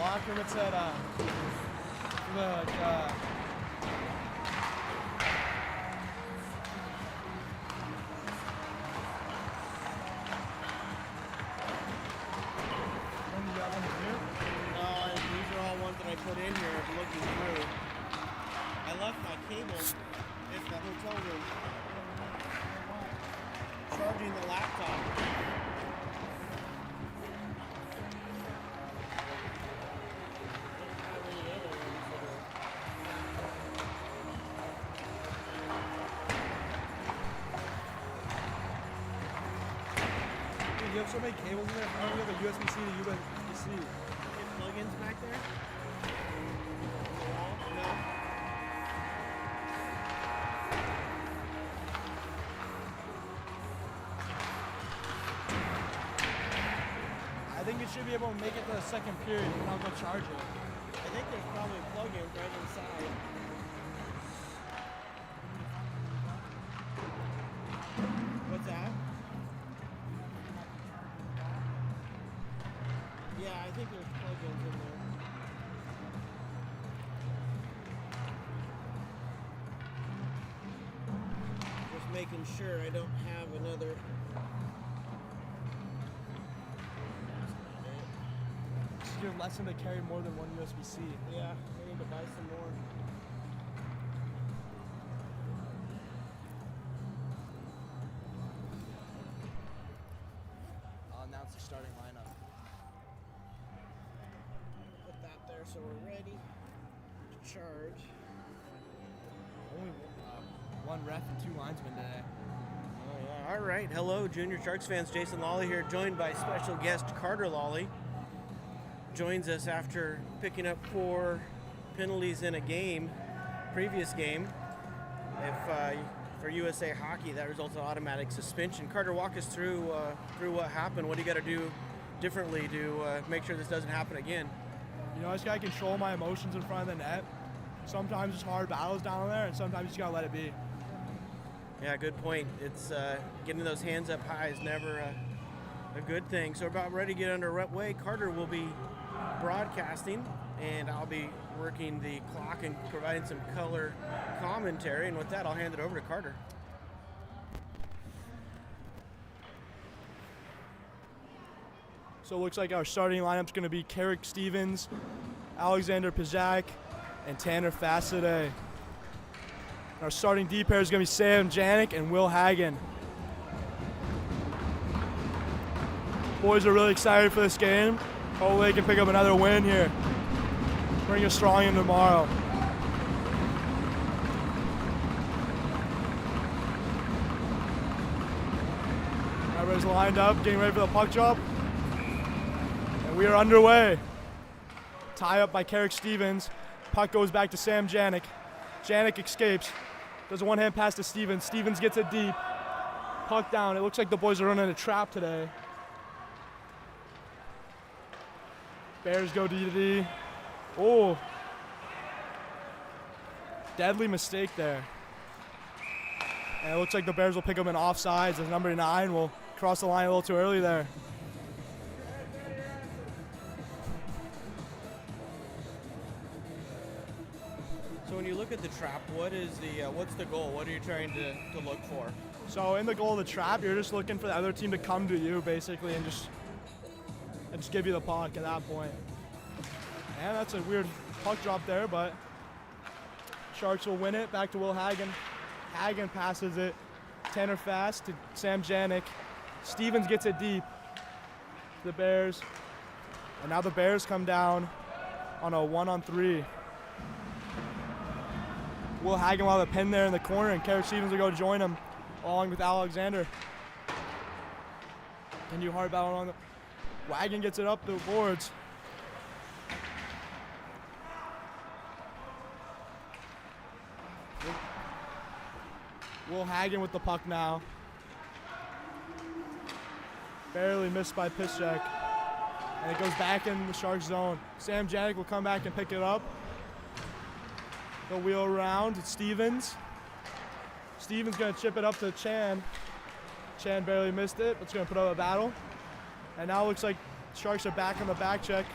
locker room, it said, these are all ones that I put in here looking through. I left my cable in the hotel room charging the laptop. you have so many cables in there. How do you have a USB-C to USB-C? Plugins back there? No. I think it should be able to make it to the second period and I'll go charge it. I think there's probably plugins right inside. What's that? Yeah, I think there's plugins in there. Just making sure I don't have another. This is your lesson to carry more than one USB-C. Yeah, I need to buy some more. I'll announce the starting lineup. Put that there so we're ready to charge. Only one ref and two linesmen today. Oh, yeah. All right. Hello, Junior Sharks fans. Jason Lawley here, joined by special guest Carter Lawley. Joins us after picking up 4 penalties in a previous game. For USA Hockey, that results in automatic suspension. Carter, walk us through what happened. What do you got to do differently to make sure this doesn't happen again? You know, I just got to control my emotions in front of the net. Sometimes it's hard battles down there, and sometimes you just got to let it be. Yeah, good point. It's getting those hands up high is never a good thing. So we're about ready to get underway. Carter will be broadcasting, and I'll be working the clock and providing some color commentary. And with that, I'll hand it over to Carter. So it looks like our starting lineup's going to be Carrick Stevens, Alexander Pizak, and Tanner Fassiday. Our starting D pair is going to be Sam Janik and Will Hagen. Boys are really excited for this game. Hopefully they can pick up another win here. Bring us strong in tomorrow. Everybody's lined up, getting ready for the puck drop. And we are underway. Tie up by Carrick Stevens. Puck goes back to Sam Janik. Janik escapes. Does a one-hand pass to Stevens. Stevens gets it deep. Puck down. It looks like the boys are running a trap today. Bears go D-to-D. Oh. Deadly mistake there. And it looks like the Bears will pick up an offsides as number 9 will cross the line a little too early there. So when you look at the trap, what's the goal? What are you trying to look for? So in the goal of the trap, you're just looking for the other team to come to you basically and just give you the puck at that point. And that's a weird puck drop there, but Sharks will win it. Back to Will Hagen. Hagen passes it. Tanner Fast to Sam Janik. Stevens gets it deep to the Bears. And now the Bears come down on a 1-on-3. Will Hagen will have a pin there in the corner, and Carrick Stevens will go join him along with Alexander. Can you hard battle on the Wagon gets it up the boards. Will Hagen with the puck now. Barely missed by Piszczek. And it goes back in the Sharks zone. Sam Janik will come back and pick it up. They'll wheel around. It's Stevens. Stevens going to chip it up to Chan. Chan barely missed it, but it's going to put up a battle. And now it looks like Sharks are back on the back check.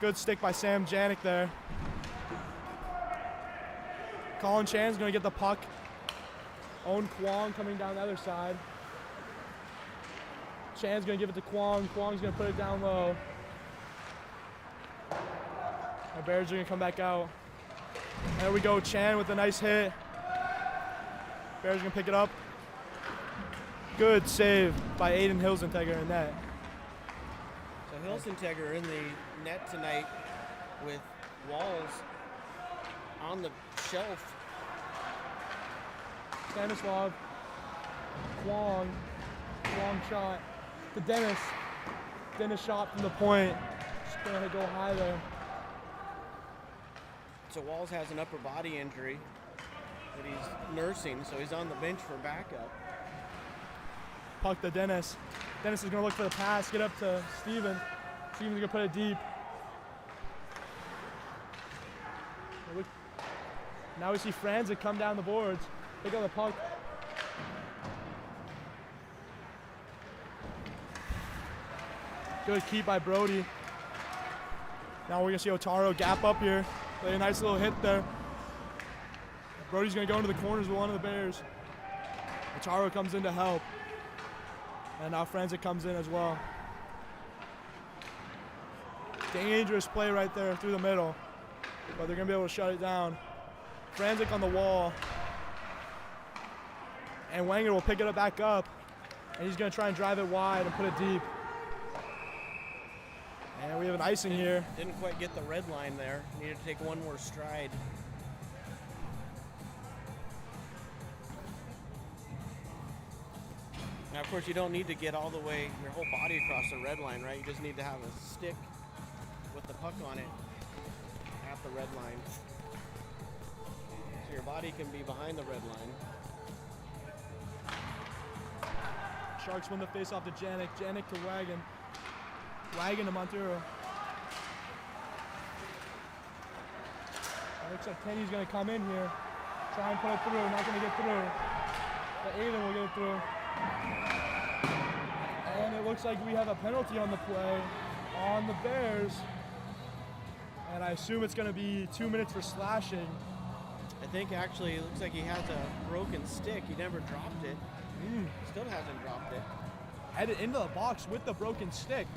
Good stick by Sam Janik there. Colin Chan's going to get the puck. Owen Kwong coming down the other side. Chan's going to give it to Kwong. Kwong's going to put it down low. The Bears are going to come back out. There we go, Chan with a nice hit. Bears going to pick it up. Good save by Aiden Hilsentegger in net. So Hilsentegger in the net tonight with Walls on the shelf. Stanislav, Kwong shot to Dennis. Dennis shot from the point. Just gonna go high there. So Walls has an upper body injury that he's nursing, so he's on the bench for backup. Puck to Dennis. Dennis is gonna look for the pass, get up to Steven. Steven's gonna put it deep. Now we see Franzik come down the boards, pick up the puck. Good keep by Brody. Now we're gonna see Otaro gap up here. Play a nice little hit there. Brody's gonna go into the corners with one of the Bears. Otaro comes in to help. And now Franzik comes in as well. Dangerous play right there through the middle. But they're gonna be able to shut it down. Franzik on the wall. And Wenger will pick it back up. And he's gonna try and drive it wide and put it deep. And we have an icing here. Didn't quite get the red line there. Needed to take one more stride. Now, of course, you don't need to get all the way, your whole body across the red line, right? You just need to have a stick with the puck on it at the red line. So your body can be behind the red line. Sharks win the face-off to Janik. Janik to Wagon. Wagon to Montero. It looks like Kenny's going to come in here. Try and put it through. Not going to get through. But Aiden will get it through. And it looks like we have a penalty on the play on the Bears. And I assume it's going to be 2 minutes for slashing. I think actually it looks like he has a broken stick. He never dropped it. Still hasn't dropped it. Headed into the box with the broken stick.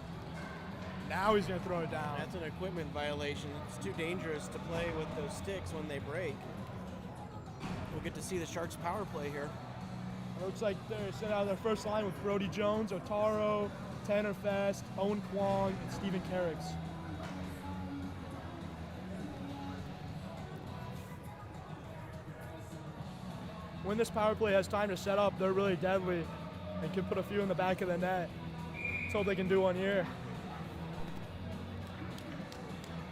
Now he's going to throw it down. That's an equipment violation. It's too dangerous to play with those sticks when they break. We'll get to see the Sharks power play here. It looks like they're set out of their first line with Brody Jones, Otaro, Tanner Fest, Owen Kwong, and Steven Carricks. When this power play has time to set up, they're really deadly and can put a few in the back of the net. Let's hope they can do one here.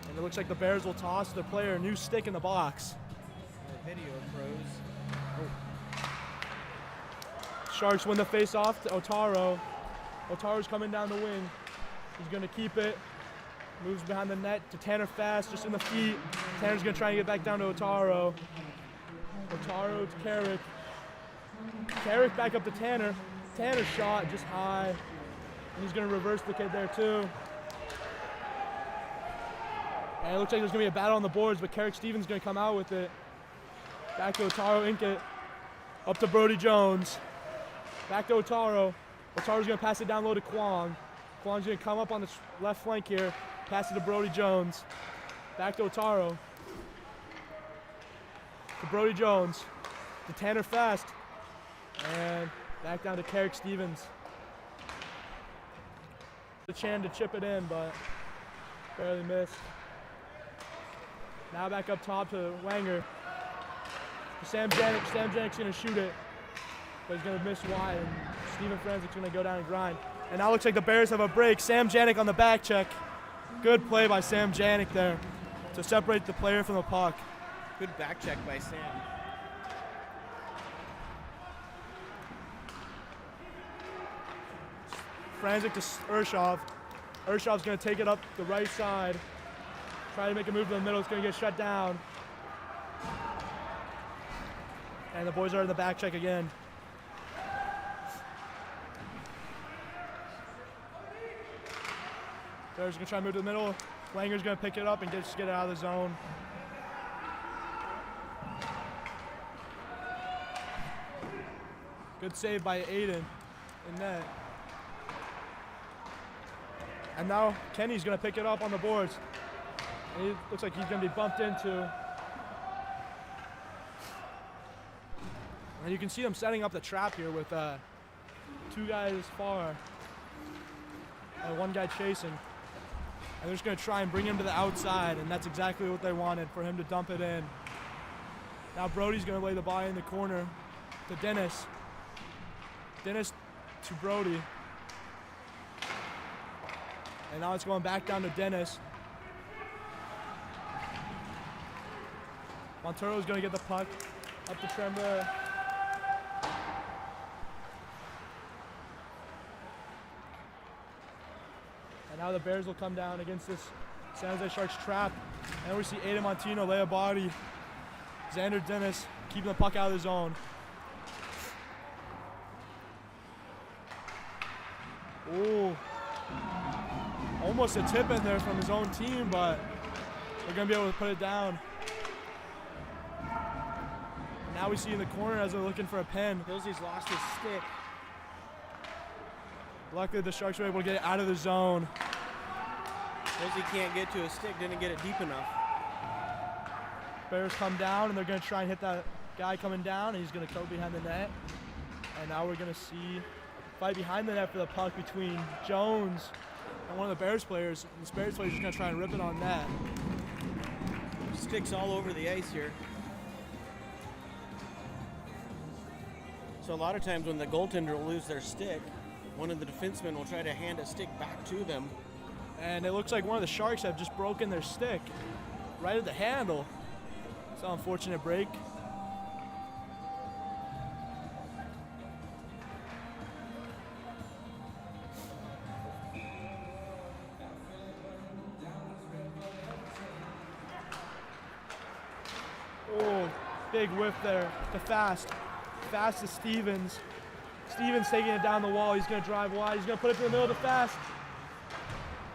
And it looks like the Bears will toss their player a new stick in the box. The video froze. Sharks win the face-off to Otaro. Otaro's coming down the wing. He's going to keep it. Moves behind the net to Tanner Fast, just in the feet. Tanner's going to try and get back down to Otaro. Otaro to Carrick. Carrick back up to Tanner. Tanner shot just high. And he's going to reverse the kid there too. And it looks like there's going to be a battle on the boards, but Carrick Stevens going to come out with it. Back to Otaro Inkett. Up to Brody Jones. Back to Otaro. Otaro's going to pass it down low to Kwong. Kwong's going to come up on the left flank here. Pass it to Brody Jones. Back to Otaro. To Brody Jones. To Tanner Fast. And back down to Carrick Stevens. The chance to chip it in, but barely missed. Now back up top to Wenger. To Sam Janik. Sam Janik's going to shoot it, but he's going to miss wide, and Steven Franzik's going to go down and grind. And now it looks like the Bears have a break. Sam Janik on the back check. Good play by Sam Janik there to separate the player from the puck. Good back check by Sam. Franzik to Urshov. Urshov's going to take it up the right side. Try to make a move to the middle. It's going to get shut down. And the boys are in the back check again. Bears going to try and move to the middle. Going Wanger's going to pick it up and just get it out of the zone. Good save by Aiden in net. And now Kenny's going to pick it up on the boards. And he looks like he's going to be bumped into. And you can see them setting up the trap here with 2 guys far and 1 guy chasing. And they're just going to try and bring him to the outside, and that's exactly what they wanted, for him to dump it in. Now Brody's going to lay the ball in the corner to Dennis. Dennis to Brody. And now it's going back down to Dennis. Montero's going to get the puck up the Tremblay. And now the Bears will come down against this San Jose Sharks trap. And we see Aiden Montino lay a body. Xander Dennis keeping the puck out of the zone. Ooh. Almost a tip in there from his own team, but they're going to be able to put it down. And now we see in the corner as they're looking for a pin. Hillsy's lost his stick. Luckily, the Sharks were able to get it out of the zone. Hillsy can't get to his stick, didn't get it deep enough. Bears come down, and they're going to try and hit that guy coming down, and he's going to go behind the net. And now we're going to see a fight behind the net for the puck between Jones and one of the Bears players. This Bears player is just going to try and rip it on net. Sticks all over the ice here. So a lot of times when the goaltender will lose their stick, one of the defensemen will try to hand a stick back to them. And it looks like one of the Sharks have just broken their stick right at the handle. It's an unfortunate break. Oh, big whiff there to Fast. Fast to Stevens. Stevens taking it down the wall. He's going to drive wide. He's going to put it to the middle of the Fast.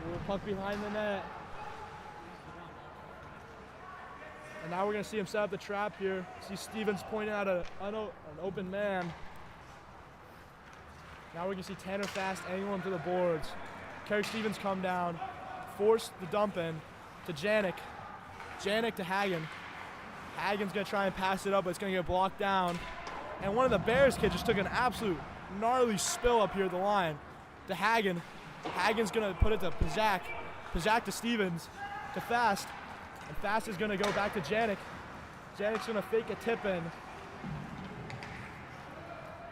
Ooh, puck behind the net. And now we're going to see him set up the trap here. See Stevens pointing out an open man. Now we're going to see Tanner Fast angle him to the boards. Carrick Stevens come down, force the dump in to Janik. Janik to Hagen. Hagen's going to try and pass it up, but it's going to get blocked down. And one of the Bears kids just took an absolute gnarly spill up here at the line to Hagen. Hagen's going to put it to Pazak. Pazak to Stevens, to Fast. And Fast is going to go back to Janik. Janik's going to fake a tip in.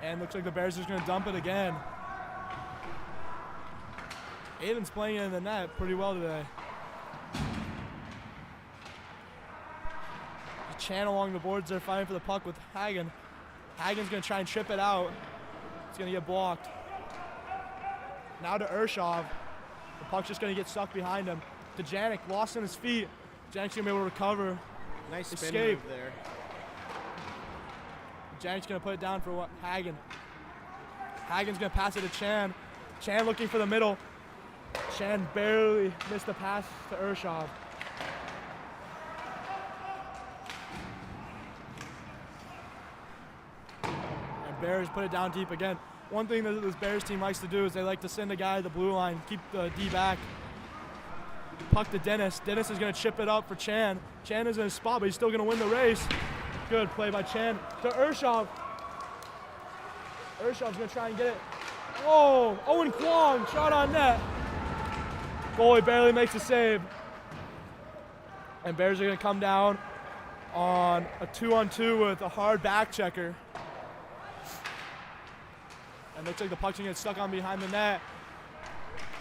And looks like the Bears are going to dump it again. Aiden's playing it in the net pretty well today. Chan along the boards there fighting for the puck with Hagen. Hagen's going to try and trip it out. It's going to get blocked. Now to Urshov. The puck's just going to get stuck behind him. To Janik, lost on his feet. Janik's going to be able to recover. Nice spin escape move there. Janik's going to put it down for Hagen. Hagen's going to pass it to Chan. Chan looking for the middle. Chan barely missed the pass to Urshov. And Bears put it down deep again. One thing that this Bears team likes to do is they like to send a guy to the blue line, keep the D back. Puck to Dennis. Dennis is going to chip it up for Chan. Chan is in his spot, but he's still going to win the race. Good play by Chan to Urshov. Urshov's going to try and get it. Whoa! Owen Kwong, shot on net. Goalie barely makes a save. And Bears are going to come down on a 2-on-2 with a hard back checker. And looks like the puck's going to get stuck on behind the net.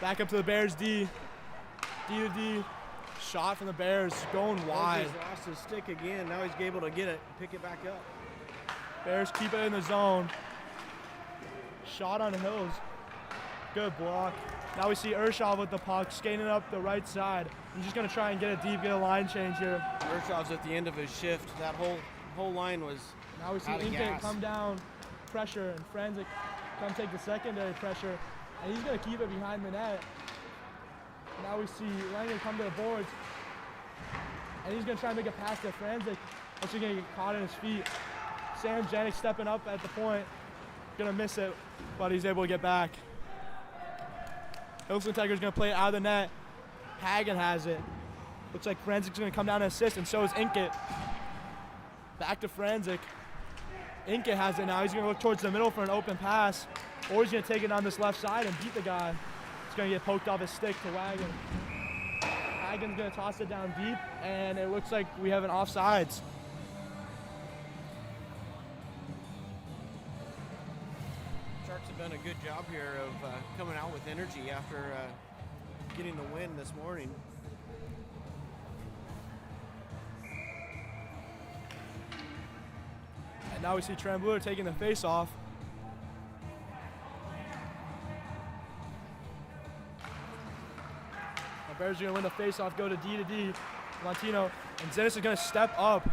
Back up to the Bears D. D to D. Shot from the Bears, going wide. He's lost his stick again. Now he's able to get it, pick it back up. Bears keep it in the zone. Shot on Hills. Good block. Now we see Urshov with the puck, skating up the right side. He's just going to try and get it deep, get a line change here. Urshov's at the end of his shift. That whole line was Now we see Inkett come down, pressure, and Franzik come take the secondary pressure. And he's going to keep it behind the net. Now we see Langen come to the boards. And he's going to try and make a pass to Franzik. Actually going to get caught in his feet. Sam Janik stepping up at the point. Going to miss it, but he's able to get back. Hilson Tiger's going to play it out of the net. Hagen has it. Looks like Franzik's going to come down and assist, and so is Inkit. Back to Franzik. Inkit has it now. He's going to look towards the middle for an open pass, or he's going to take it on this left side and beat the guy. He's going to get poked off his stick to Wagon. Hagen's going to toss it down deep, and it looks like we have an offsides. Sharks have done a good job here of coming out with energy after getting the win this morning. And now we see Trembler taking the face off. The Bears are going to win the face off, go to D. Montino. And Zennis is going to step up,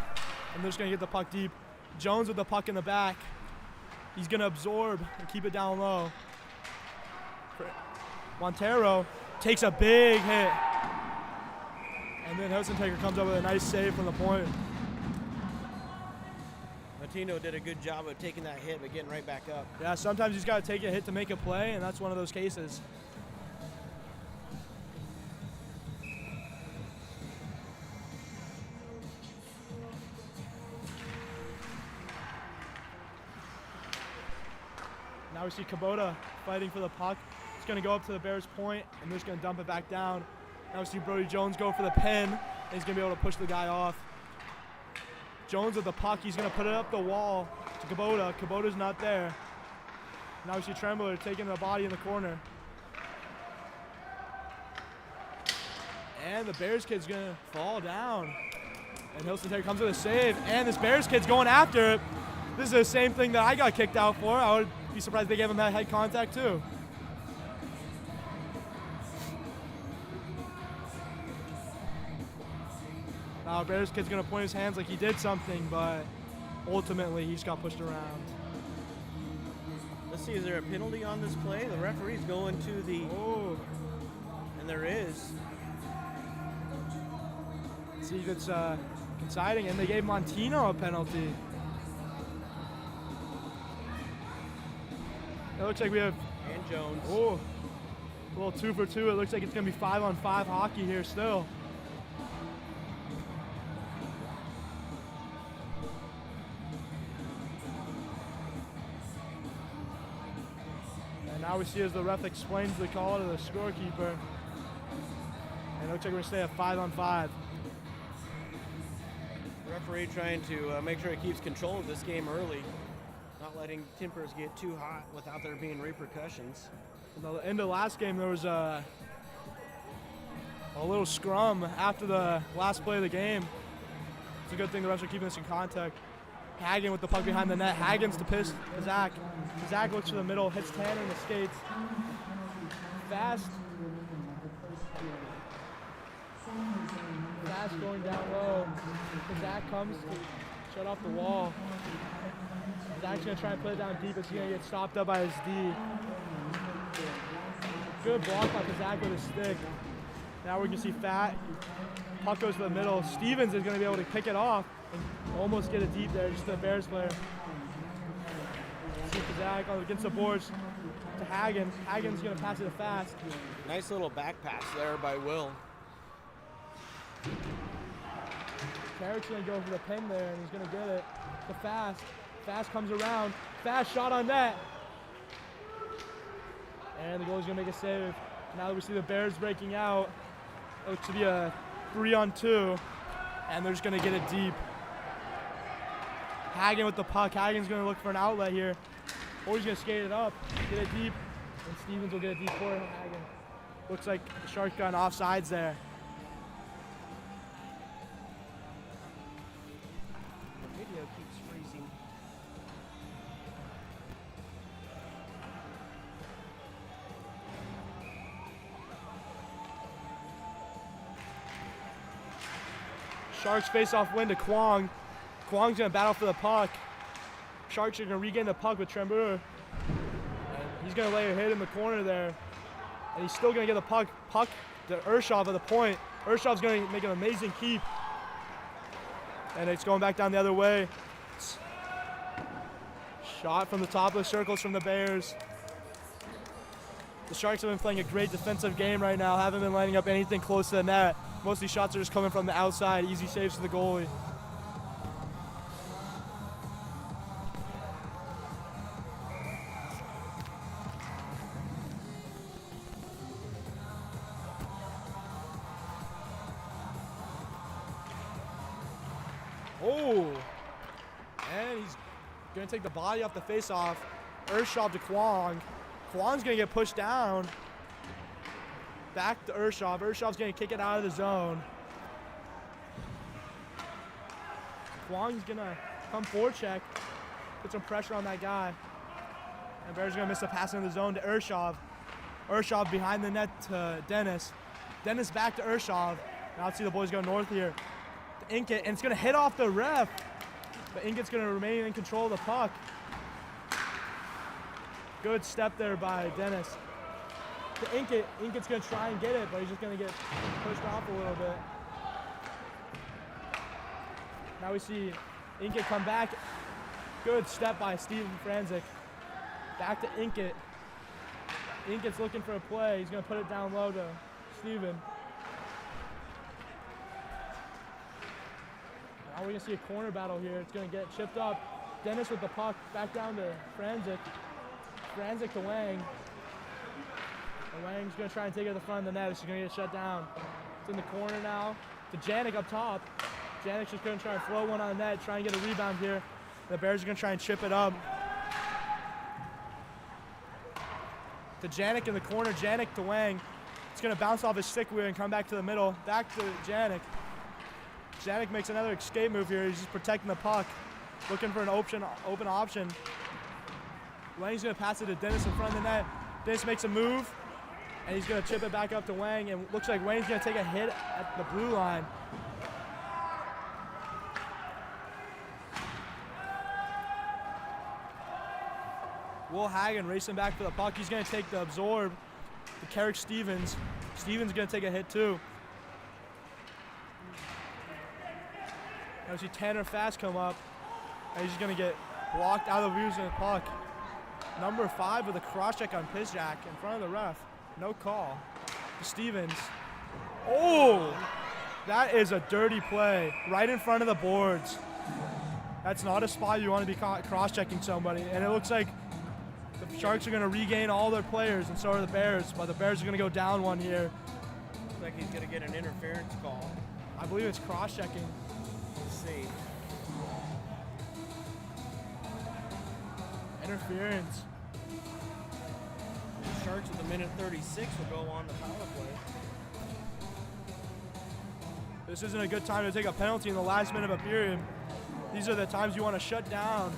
and they're just going to get the puck deep. Jones with the puck in the back. He's going to absorb and keep it down low. Montero takes a big hit. And then Hudson Taker comes up with a nice save from the point. Montino did a good job of taking that hit but getting right back up. Yeah, sometimes he's got to take a hit to make a play, and that's one of those cases. Now we see Kubota fighting for the puck. It's going to go up to the Bears' point, and they're just going to dump it back down. Now we see Brody Jones go for the pin, and he's going to be able to push the guy off. Jones with the puck, he's going to put it up the wall to Kubota. Kubota's not there. Now we see Trembler taking the body in the corner. And the Bears kid's going to fall down. And Hilson Taylor comes with a save, and this Bears kid's going after it. This is the same thing that I got kicked out for. I would be surprised if they gave him that head contact too. Now Bears kid's gonna point his hands like he did something, but ultimately he just got pushed around. Let's see, is there a penalty on this play? The referee's going to the... Oh. And there is. See, that's coinciding, and they gave Montino a penalty. It looks like we have... And Jones. Oh, a little 2 for 2. It looks like it's going to be 5-on-5 hockey here still. And now we see as the ref explains the call to the scorekeeper. And it looks like we're going to stay at 5-on-5. Referee trying to make sure he keeps control of this game early. Not letting tempers get too hot without there being repercussions. At the end of the last game, there was a little scrum after the last play of the game. It's a good thing the refs are keeping this in contact. Hagen with the puck behind the net. Hagen's to piss Zach. Zach looks to the middle, hits Tanner in the skates. Fast going down low. Zach comes to shut off the wall. Zach's going to try and put it down deep, but he's going to get stopped up by his D. Good block by Zach with his stick. Now we can see Fat. Puck goes to the middle. Stevens is going to be able to pick it off and almost get it deep there, just the Bears player. See Zach against the boards to Hagen. Hagen's going to pass it fast. Nice little back pass there by Will. Carrick's going to go for the pin there, and he's going to get it to Fast. Fast comes around. Fast shot on net. And the goalie's going to make a save. Now that we see the Bears breaking out, it looks to be a 3-on-2, and they're just going to get it deep. Hagen with the puck. Hagen's going to look for an outlet here. Or he's going to skate it up, get it deep, and Stevens will get it deep for Hagen. Looks like the Sharks got an offsides there. The video keeps freezing. Sharks face off win to Kwong. Kwong's going to battle for the puck. Sharks are going to regain the puck with Trembler. He's going to lay a hit in the corner there. And he's still going to get the puck. Puck to Urshov at the point. Urshov's going to make an amazing keep. And it's going back down the other way. Shot from the top of the circles from the Bears. The Sharks have been playing a great defensive game right now. Haven't been lining up anything close to the net. Most of these shots are just coming from the outside. Easy saves to the goalie. Oh, and he's going to take the body off the face-off. Urshov to Kwong. Kwong's going to get pushed down. Back to Urshov. Urshov's going to kick it out of the zone. Kwong's going to come forecheck, put some pressure on that guy. And Bears are going to miss a pass in the zone to Urshov. Urshov behind the net to Dennis. Dennis back to Urshov. Now let's see the boys go north here. Inkett, and it's going to hit off the ref, but Inkett's going to remain in control of the puck. Good step there by Dennis. To Inkett, Inkett's going to try and get it, but he's just going to get pushed off a little bit. Now we see Inkett come back. Good step by Steven Franzik. Back to Inkett. Inkett's looking for a play. He's going to put it down low to Steven. Now we're going to see a corner battle here. It's going to get chipped up. Dennis with the puck back down to Franzik. Franzik to Wang. And Wang's going to try and take it to the front of the net. She's going to get shut down. It's in the corner now. To Janik up top. Janik's just going to try and throw one on the net, try and get a rebound here. The Bears are going to try and chip it up. To Janik in the corner. Janik to Wang. It's going to bounce off his stick wheel and come back to the middle. Back to Janik. Janik makes another escape move here. He's just protecting the puck, looking for an open option. Wang's going to pass it to Dennis in front of the net. Dennis makes a move, and he's going to chip it back up to Wang, and looks like Wang's going to take a hit at the blue line. Will Hagen racing back for the puck. He's going to take the absorb to Carrick Stevens. Stevens going to take a hit too. Now we see Tanner Fast come up, and he's just going to get blocked out of the views of the puck. Number 5 with a cross-check on Pizjak in front of the ref. No call. Stevens. Oh! That is a dirty play. Right in front of the boards. That's not a spot you want to be cross-checking somebody. And it looks like the Sharks are going to regain all their players, and so are the Bears. But the Bears are going to go down one here. Looks like he's going to get an interference call. I believe it's cross-checking. Let's see. Interference. The Sharks with a minute 36 will go on the power play. This isn't a good time to take a penalty in the last minute of a period. These are the times you want to shut down,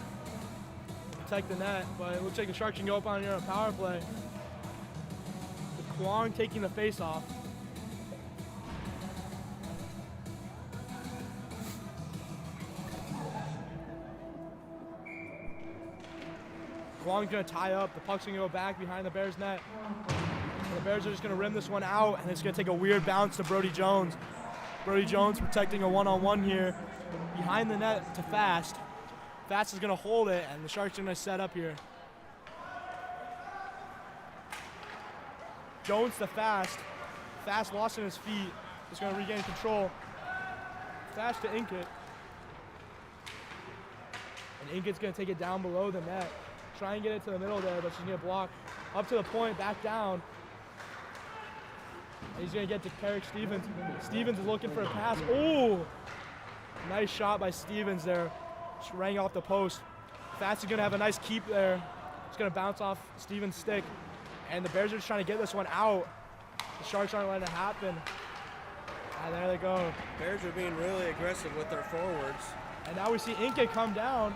protect the net, but it looks like the Sharks can go up on here on a power play. With Kwong taking the face off. Kwong's going to tie up. The puck's going to go back behind the Bears' net. And the Bears are just going to rim this one out, and it's going to take a weird bounce to Brody Jones. Brody Jones protecting a one-on-one here. Behind the net to Fast. Fast is going to hold it, and the Sharks are going to set up here. Jones to Fast. Fast lost in his feet. Just going to regain control. Fast to Inkett. And Inkett's going to take it down below the net. Try and get it to the middle there, but she's going to block. Up to the point, back down. And he's going to get to Carrick Stevens. Stevens is looking for a pass. Ooh! Nice shot by Stevens there. Just rang off the post. Fast is going to have a nice keep there. It's going to bounce off Stevens' stick. And the Bears are just trying to get this one out. The Sharks aren't letting it happen. And there they go. Bears are being really aggressive with their forwards. And now we see Inkett come down.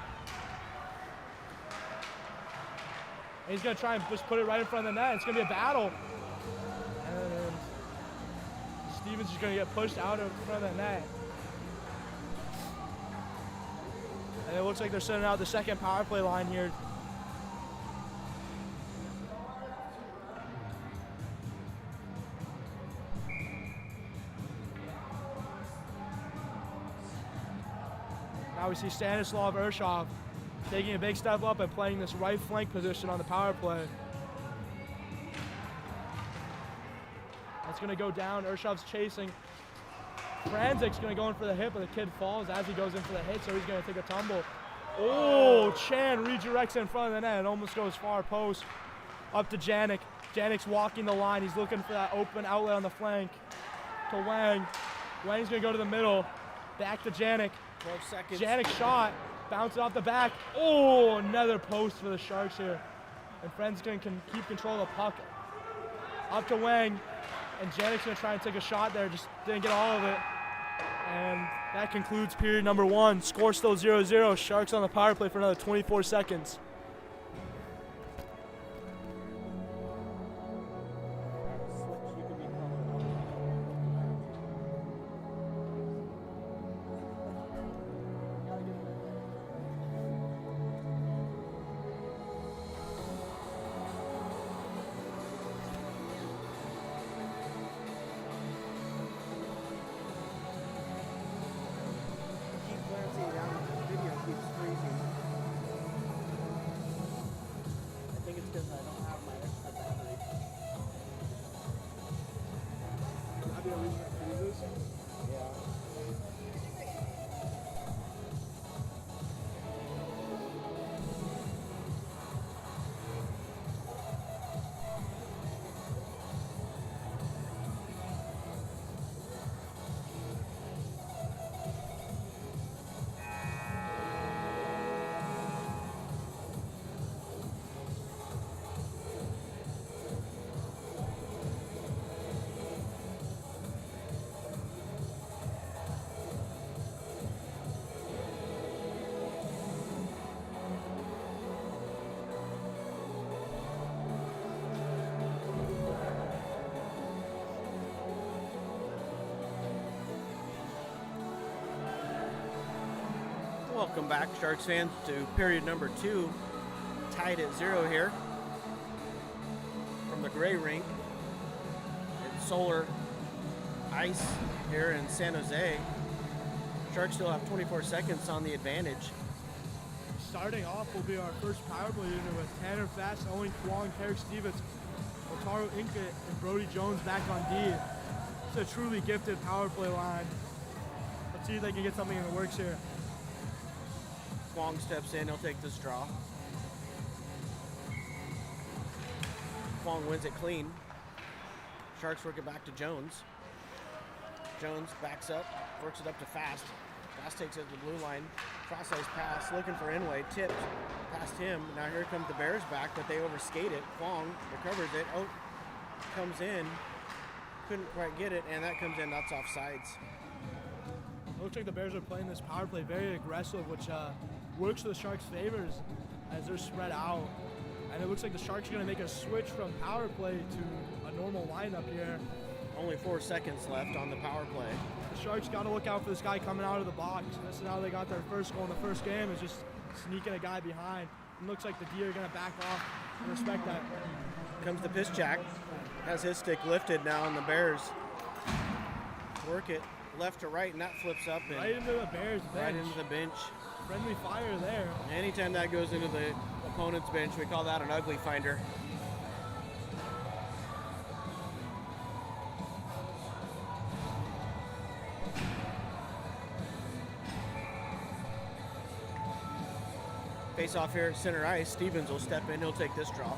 And he's going to try and just put it right in front of the net. It's going to be a battle. And Stevens is going to get pushed out in front of the net. And it looks like they're sending out the second power play line here. Now we see Stanislav Urshov taking a big step up and playing this right flank position on the power play. That's going to go down. Urshov's chasing. Franzik's going to go in for the hit, but the kid falls as he goes in for the hit, so he's going to take a tumble. Oh, Chan redirects in front of the net. It almost goes far post. Up to Janik. Janik's walking the line. He's looking for that open outlet on the flank. To Wang. Wang's going to go to the middle. Back to Janik. 12 seconds. Janik shot. Bounce off the back. Oh, another post for the Sharks here. And Friends can keep control of the puck. Up to Wang. And Janik's going to try and take a shot there. Just didn't get all of it. And that concludes period number 1. Score still 0-0. Sharks on the power play for another 24 seconds. Welcome back, Sharks fans, to period number 2. Tied at 0 here from the gray rink. It's Solar Ice here in San Jose. Sharks still have 24 seconds on the advantage. Starting off will be our first power play unit with Tanner Fast, Owen Kwong, Carrick Stevens, Otaru Inca, and Brody Jones back on D. It's a truly gifted power play line. Let's see if they can get something in the works here. Kwong steps in, he'll take this draw. Kwong wins it clean. Sharks work it back to Jones. Jones backs up, works it up to Fast. Fast takes it to the blue line. Cross-ice pass, looking for Inway, tipped past him. Now here comes the Bears back, but they overskate it. Kwong recovers it. Oh, comes in. Couldn't quite get it, and that comes in. That's offsides. It looks like the Bears are playing this power play very aggressive, which works for the Sharks' favors as they're spread out. And it looks like the Sharks are going to make a switch from power play to a normal lineup here. Only 4 seconds left on the power play. The Sharks got to look out for this guy coming out of the box. This is how they got their first goal in the first game, is just sneaking a guy behind. It looks like the D are going to back off and respect that. Comes the Piszczak. Has his stick lifted now, and the Bears work it left to right, and that flips up. And right into the Bears bench. Right into the bench. Friendly fire there. Anytime that goes into the opponent's bench, we call that an ugly finder. Face off here at center ice. Stevens will step in. He'll take this draw.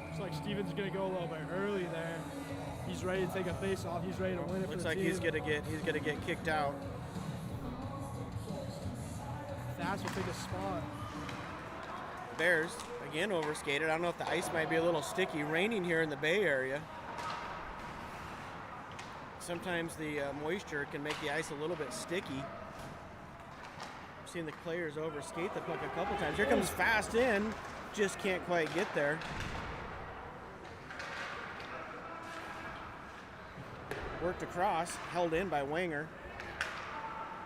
Looks like Stevens is going to go a little bit early there. He's ready to take a face off. He's ready to win it for the team. Looks like he's gonna get kicked out. Fast will take a spot. Bears again overskated. I don't know if the ice might be a little sticky. Raining here in the Bay Area. Sometimes the moisture can make the ice a little bit sticky. I've seen the players overskate the puck a couple times. Here comes Fast in, just can't quite get there. Worked across, held in by Wanger.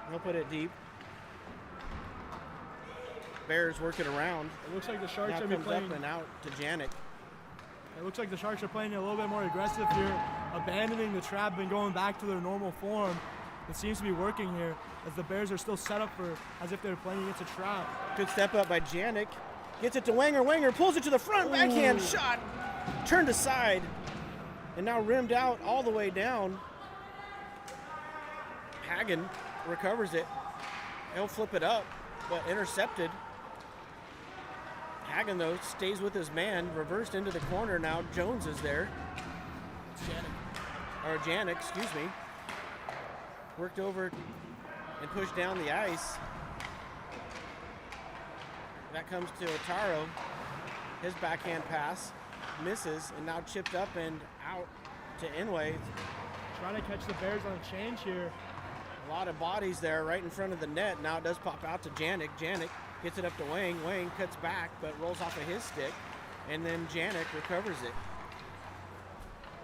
He'll put it deep. Bears work it around. It looks like the Sharks now are comes playing up and out to Janik. It looks like the Sharks are playing a little bit more aggressive here, abandoning the trap and going back to their normal form. It seems to be working here as the Bears are still set up for as if they're playing against a trap. Good step up by Janik. Gets it to Wenger. Wenger pulls it to the front. Backhand shot. Turned aside. And now rimmed out all the way down. Hagen recovers it. He'll flip it up, but intercepted. Hagen, though, stays with his man. Reversed into the corner now. Jones is there. Janik, excuse me. Worked over and pushed down the ice. That comes to Otaro. His backhand pass misses and now chipped up and out to Inway. Trying to catch the Bears on a change here. A lot of bodies there right in front of the net. Now it does pop out to Janik. Janik gets it up to Wang. Wang cuts back but rolls off of his stick. And then Janik recovers it.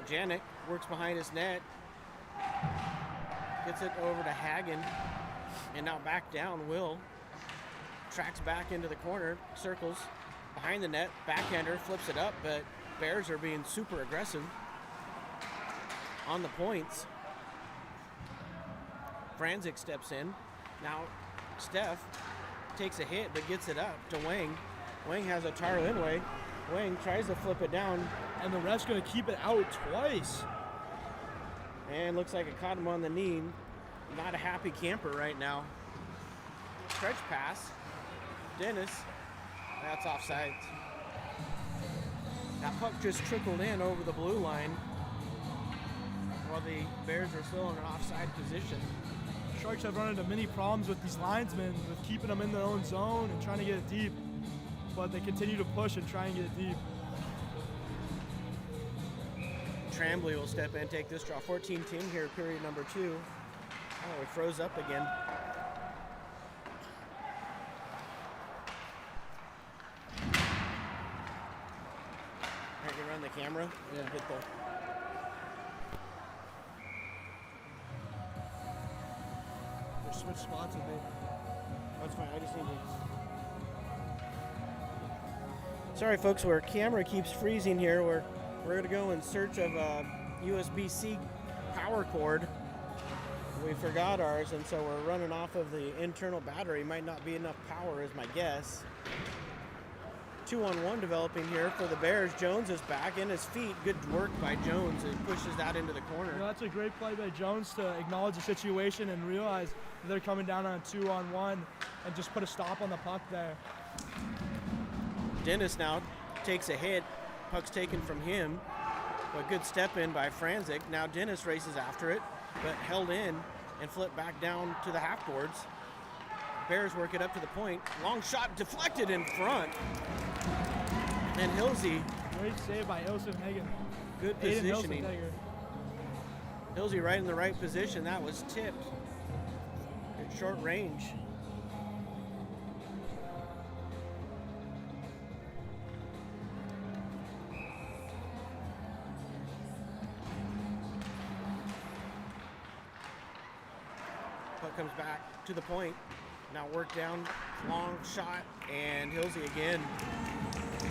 Janik works behind his net. Gets it over to Hagen. And now back down, Will. Tracks back into the corner, circles behind the net, backhander, flips it up, but Bears are being super aggressive on the points. Franzik steps in. Now Steph takes a hit but gets it up to Wang. Wang has a Otaro Inway. Wang tries to flip it down. And the ref's going to keep it out twice. And looks like it caught him on the knee. Not a happy camper right now. Stretch pass. Dennis, that's offside. That puck just trickled in over the blue line while the Bears are still in an offside position. The Sharks have run into many problems with these linesmen, with keeping them in their own zone and trying to get it deep, but they continue to push and try and get it deep. Tremblay will step in, take this draw. 14-10 here, period number 2. Oh, it froze up again. The camera. Yeah. Get the They switch spots with me. That's fine. I just need to. Sorry, folks. Our camera keeps freezing here. We're gonna go in search of a USB-C power cord. We forgot ours, and so we're running off of the internal battery. Might not be enough power, is my guess. 2-on-1 developing here for the Bears. Jones is back in his feet. Good work by Jones. He pushes that into the corner. That's a great play by Jones to acknowledge the situation and realize that they're coming down on a 2-on-1 and just put a stop on the puck there. Dennis now takes a hit. Puck's taken from him. A good step in by Franzik. Now Dennis races after it, but held in and flipped back down to the half boards. Bears work it up to the point. Long shot deflected in front. And Hilsey. Great save by Ilsen Hagen. Good positioning. Hilsey right in the right position. That was tipped at short range. Puck comes back to the point. Now work down, long shot, and Hilsey again.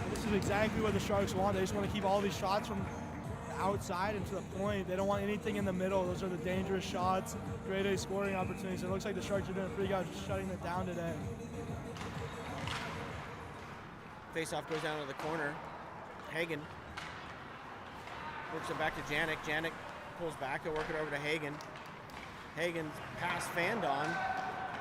This is exactly what the Sharks want. They just want to keep all these shots from the outside and to the point. They don't want anything in the middle. Those are the dangerous shots, grade A scoring opportunities. It looks like the Sharks are doing a pretty good job shutting it down today. Face-off goes down to the corner. Hagen works it back to Janik. Janik pulls back to work it over to Hagen. Hagen's pass fanned on.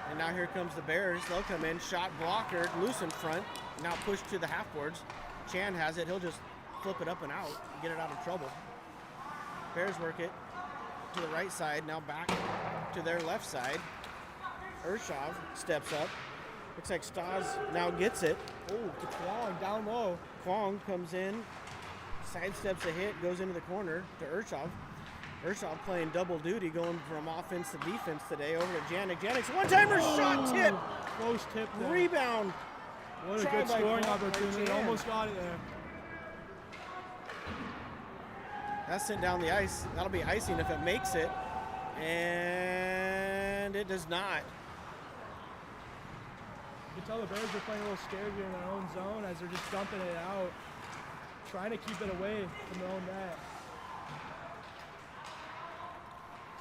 And now here comes the Bears. They'll come in, shot blocker, loose in front. Now pushed to the half boards. Chan has it. He'll just flip it up and out, get it out of trouble. Bears work it to the right side. Now back to their left side. Urshov steps up. Looks like Stas now gets it. Oh, to Kwong down low. Kwong comes in, sidesteps a hit, goes into the corner to Urshov. Urshov playing double duty, going from offense to defense today. Over to Janik. Janik's one-timer shot tip. Close tip there. Rebound. What a good scoring opportunity. Almost got it there. That's sent down the ice. That'll be icing if it makes it. And it does not. You can tell the Bears are playing a little scared here in their own zone as they're just dumping it out. trying to keep it away from their own net.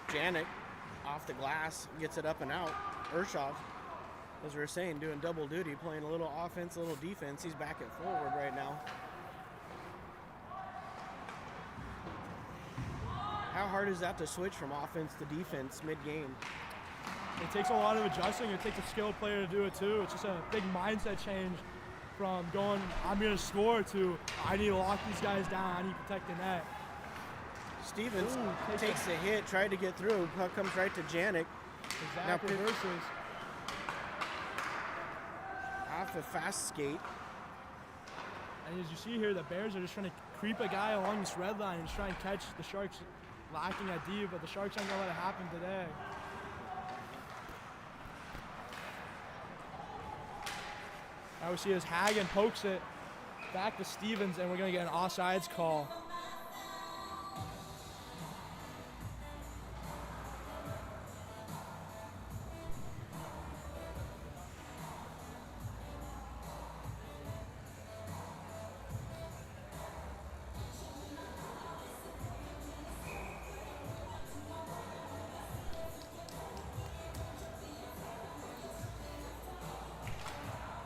Janik off the glass, gets it up and out. Urshov, as we were saying, doing double duty, playing a little offense, a little defense. He's back at forward right now. How hard is that to switch from offense to defense mid-game? It takes a lot of adjusting. It takes a skilled player to do it too. It's just a big mindset change from going, I'm going to score, to I need to lock these guys down. I need to protect the net. Stevens takes a hit, tried to get through. Puck comes right to Janik. Exactly, versus off a fast skate. And as you see here, the Bears are just trying to creep a guy along this red line and just try and catch the Sharks lacking at D, but the Sharks aren't going to let it happen today. Now we see as Hagen pokes it back to Stevens, and we're going to get an offsides call.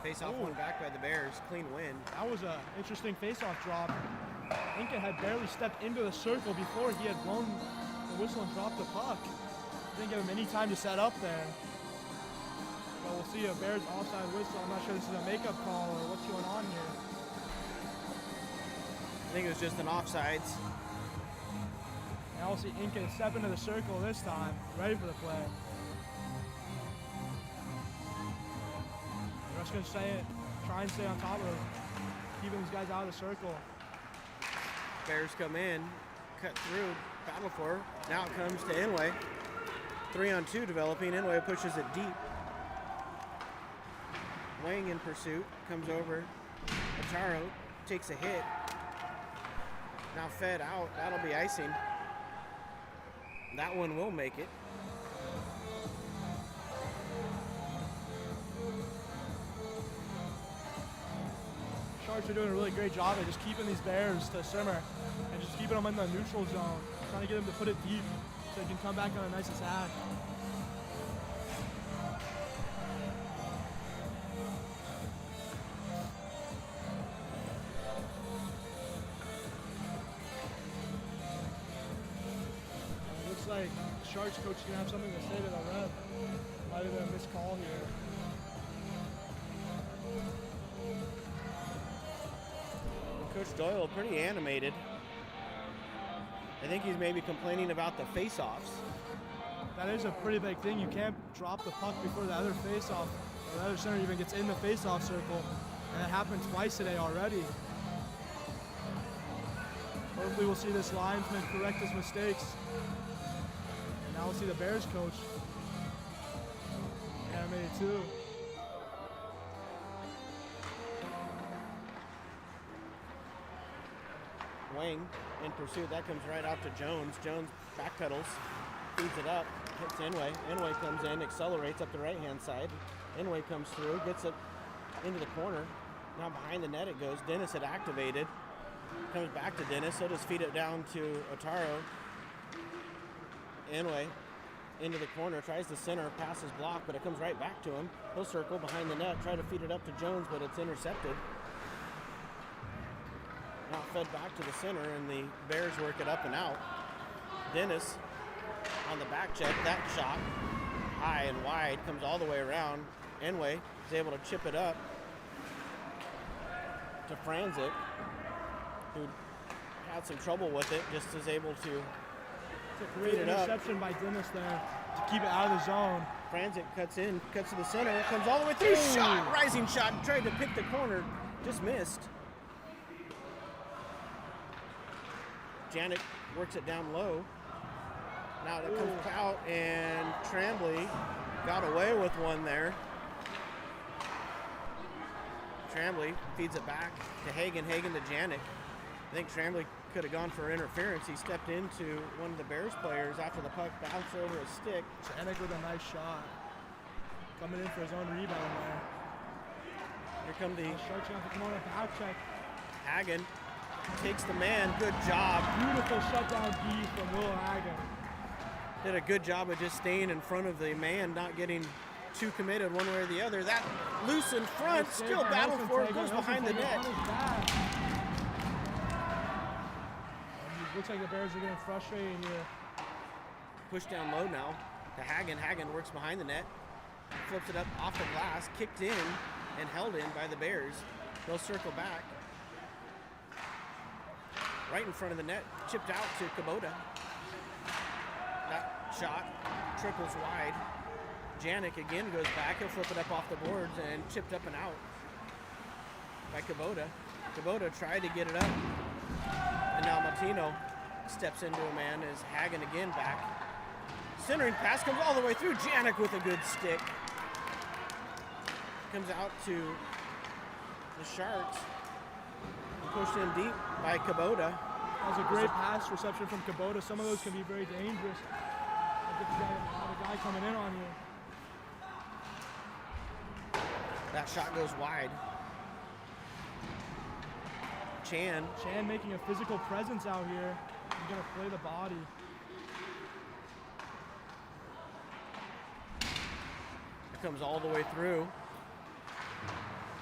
Face-off one back by the Bears. Clean win. That was an interesting face-off drop. Inca had barely stepped into the circle before he had blown the whistle and dropped the puck. Didn't give him any time to set up there. But we'll see a Bears offside whistle. I'm not sure this is a makeup call or what's going on here. I think it was just an offsides. Now we'll see Inca step into the circle this time, ready for the play. Just going to try and stay on top of keeping these guys out of the circle. Bears come in, cut through, battle for. Now it comes to Inway. 3-on-2 developing. Inway pushes it deep. Wang in pursuit, comes over. Ataro takes a hit. Now fed out. That'll be icing. That one will make it. Sharks are doing a really great job of just keeping these Bears to simmer and just keeping them in the neutral zone, trying to get them to put it deep so they can come back on a nice attack. It looks like the Sharks coach is going to have something to say to the ref. Might have been a missed call here. Coach Doyle pretty animated. I think he's maybe complaining about the face-offs. That is a pretty big thing. You can't drop the puck before the other face-off, or the other center even gets in the face-off circle. And that happened twice today already. Hopefully we'll see this linesman correct his mistakes. And now we'll see the Bears coach animated too. Wang in pursuit. That comes right out to Jones. Jones backpedals, feeds it up, hits Inway. Inway comes in, accelerates up the right-hand side. Inway comes through, gets it into the corner. Now behind the net it goes. Dennis had activated. Comes back to Dennis. He'll just feed it down to Otaro. Inway into the corner, tries to center, passes block, but it comes right back to him. He'll circle behind the net, try to feed it up to Jones, but it's intercepted. Now fed back to the center, and the Bears work it up and out. Dennis on the back check. That shot high and wide comes all the way around. Inway is able to chip it up to Franzik, who had some trouble with it, just is able to It's a great interception by Dennis there to keep it out of the zone. Franzik cuts in, cuts to the center, comes all the way through. Shot, rising shot, tried to pick the corner, just missed. Janik works it down low. Now it comes out, and Tremblay got away with one there. Tremblay feeds it back to Hagen. Hagen to Janik. I think Tremblay could have gone for interference. He stepped into one of the Bears players after the puck bounced over his stick. Janik with a nice shot. Coming in for his own rebound there. Here come the Sharks have to come on a back check. Hagen takes the man. Good job. Beautiful shutdown D from Will Hagen. Did a good job of just staying in front of the man, not getting too committed one way or the other. That loose in front, still battle for it, goes behind the net. Looks like the Bears are getting frustrated here. Push down low now to Hagen. Hagen works behind the net, flips it up off the glass, kicked in and held in by the Bears. They'll circle back. Right in front of the net, chipped out to Kubota. That shot triples wide. Janik again goes back. He'll flip it up off the boards and chipped up and out by Kubota. Kubota tried to get it up. And now Martino steps into a man as Hagen again back. Centering pass comes all the way through. Janik with a good stick. Comes out to the Sharks. Pushed in deep by Kubota. That was a great pass reception from Kubota. Some of those can be very dangerous. Get the guy coming in on you. That shot goes wide. Chan making a physical presence out here. He's gonna play the body. It comes all the way through.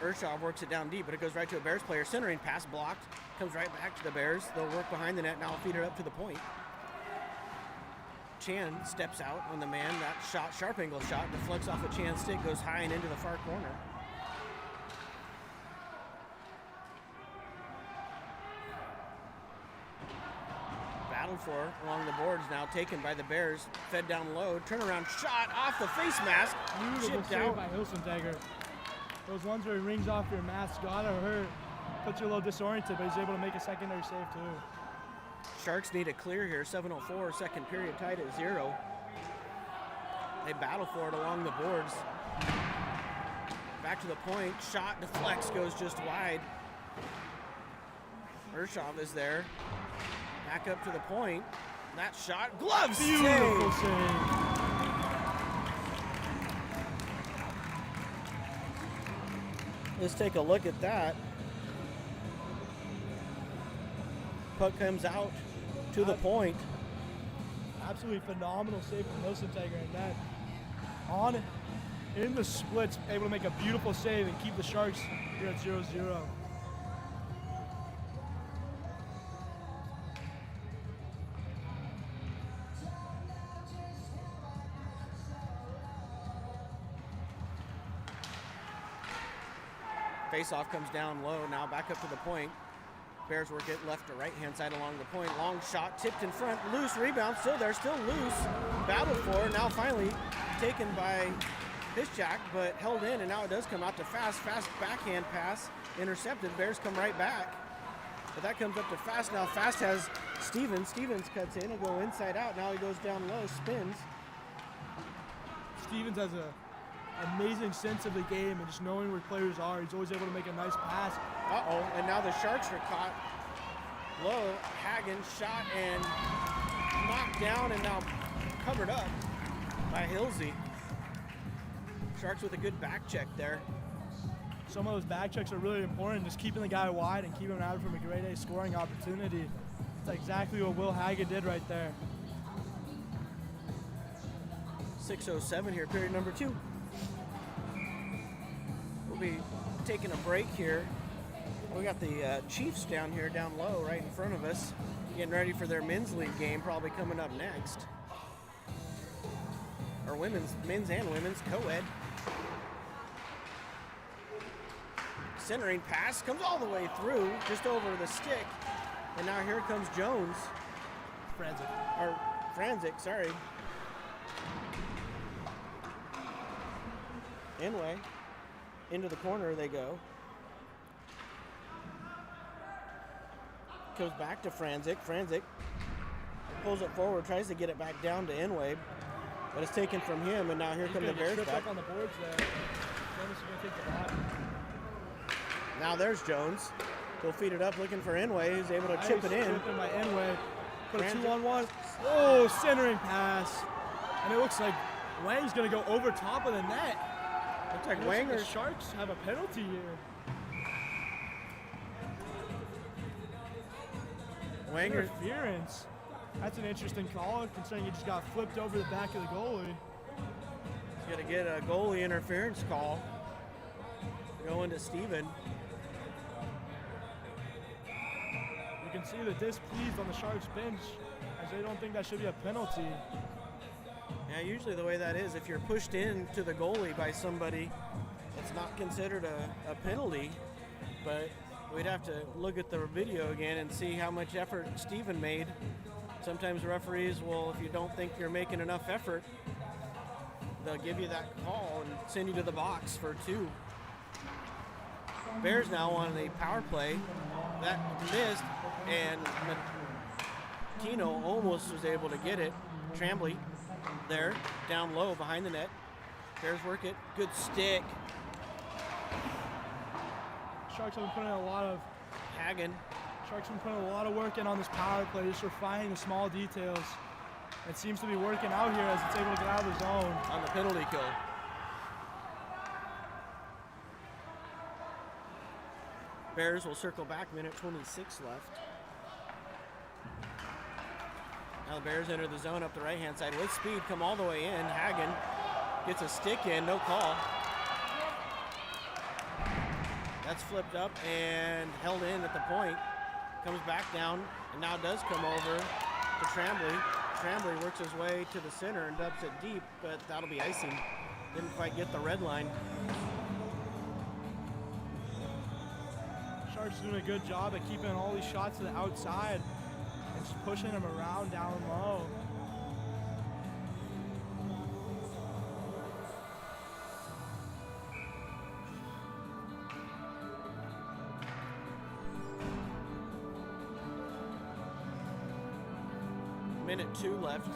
Urshov works it down deep, but it goes right to a Bears player. Centering pass blocked. Comes right back to the Bears. They'll work behind the net now, feed it up to the point. Chan steps out on the man. That shot, sharp angle shot, deflects off of Chan's stick, goes high and into the far corner. Battled for along the boards now, taken by the Bears. Fed down low, turnaround shot off the face mask. Beautiful save by Hilsentagger. Those ones where he rings off your mask gotta hurt. Puts you a little disoriented, but he's able to make a secondary save too. Sharks need a clear here. 7:04, second period, tied at 0. They battle for it along the boards. Back to the point. Shot deflects, goes just wide. Urshov is there. Back up to the point. That shot, glove Beautiful save. Let's take a look at that. Puck comes out to the point. Absolutely phenomenal save from Hilsentagger, and that in the splits, able to make a beautiful save and keep the Sharks here at 0-0. Face-off comes down low, now back up to the point. Bears work it left to right-hand side along the point. Long shot, tipped in front, loose rebound, still there, still loose. Battled for, now finally taken by Piszczak, but held in, and now it does come out to Fast backhand pass, intercepted. Bears come right back, but that comes up to Fast. Now Fast has Stevens. Stevens cuts in, he'll go inside out. Now he goes down low, spins. Stevens has a amazing sense of the game and just knowing where players are. He's always able to make a nice pass. Uh-oh, and now the Sharks are caught low. Hagen shot and knocked down and now covered up by Hilsey. Sharks with a good back check there. Some of those back checks are really important, just keeping the guy wide and keeping him out from a grade A scoring opportunity. That's exactly what Will Hagen did right there. 6:07 here, period number 2. We'll be taking a break here. We got the Chiefs down here, down low, right in front of us, getting ready for their men's league game, probably coming up next. Or men's and women's co-ed. Centering pass comes all the way through, just over the stick, and now here comes Jones. Franzik, sorry. Anyway, into the corner they go. Goes back to Franzik. Franzik pulls it forward, tries to get it back down to Enway, but it's taken from him, and now here come the Bears back. Up on the boards there. Jones is going to take the ball. Now there's Jones. He'll feed it up, looking for Enway. He's able to chip it in. Chipping by Enway. Put a 2-on-1. Oh, centering pass. And it looks like Wang's going to go over top of the net. Looks like Wang or the Sharks have a penalty here. Wanger. Interference. That's an interesting call, considering he just got flipped over the back of the goalie. He's going to get a goalie interference call going to Steven. You can see the displeased on the Sharks bench, as they don't think that should be a penalty. Yeah, usually the way that is, if you're pushed into the goalie by somebody, it's not considered a penalty, but we'd have to look at the video again and see how much effort Steven made. Sometimes referees will, if you don't think you're making enough effort, they'll give you that call and send you to the box for 2. Bears now on a power play. That missed, and Tino almost was able to get it. Tremblay there, down low behind the net. Bears work it. Good stick. Sharks have been putting in a lot of Hagen. Sharks have been putting a lot of work in on this power play, just refining the small details. It seems to be working out here as it's able to get out of the zone. On the penalty kill. Bears will circle back, minute 26 left. Now the Bears enter the zone up the right-hand side with speed, come all the way in. Hagen gets a stick in, no call. That's flipped up and held in at the point. Comes back down and now does come over to Tremblay. Tremblay works his way to the center and dubs it deep, but that'll be icing. Didn't quite get the red line. Sharks doing a good job at keeping all these shots to the outside and just pushing them around down low. Minute 2 left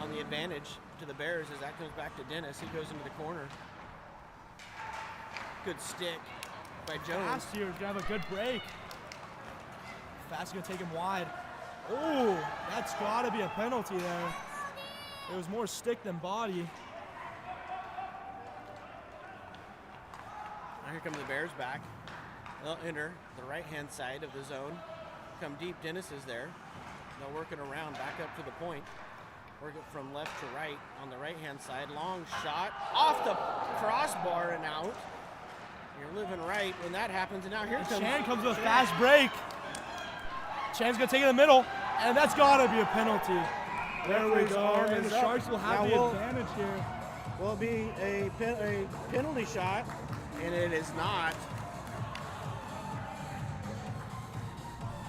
on the advantage to the Bears as that comes back to Dennis. He goes into the corner. Good stick by Jones. Fast here is gonna have a good break. Fast gonna take him wide. Oh, that's gotta be a penalty there. It was more stick than body. Now here come the Bears back. They'll enter the right-hand side of the zone. Come deep, Dennis is there. They'll work it around, back up to the point. Work it from left to right on the right-hand side. Long shot off the crossbar and out. You're living right when that happens, and now here comes Chan comes with a fast break. Chan's gonna take it in the middle, and that's gotta be a penalty. There we go, and the Sharks will have the advantage here. Will be a penalty shot, and it is not.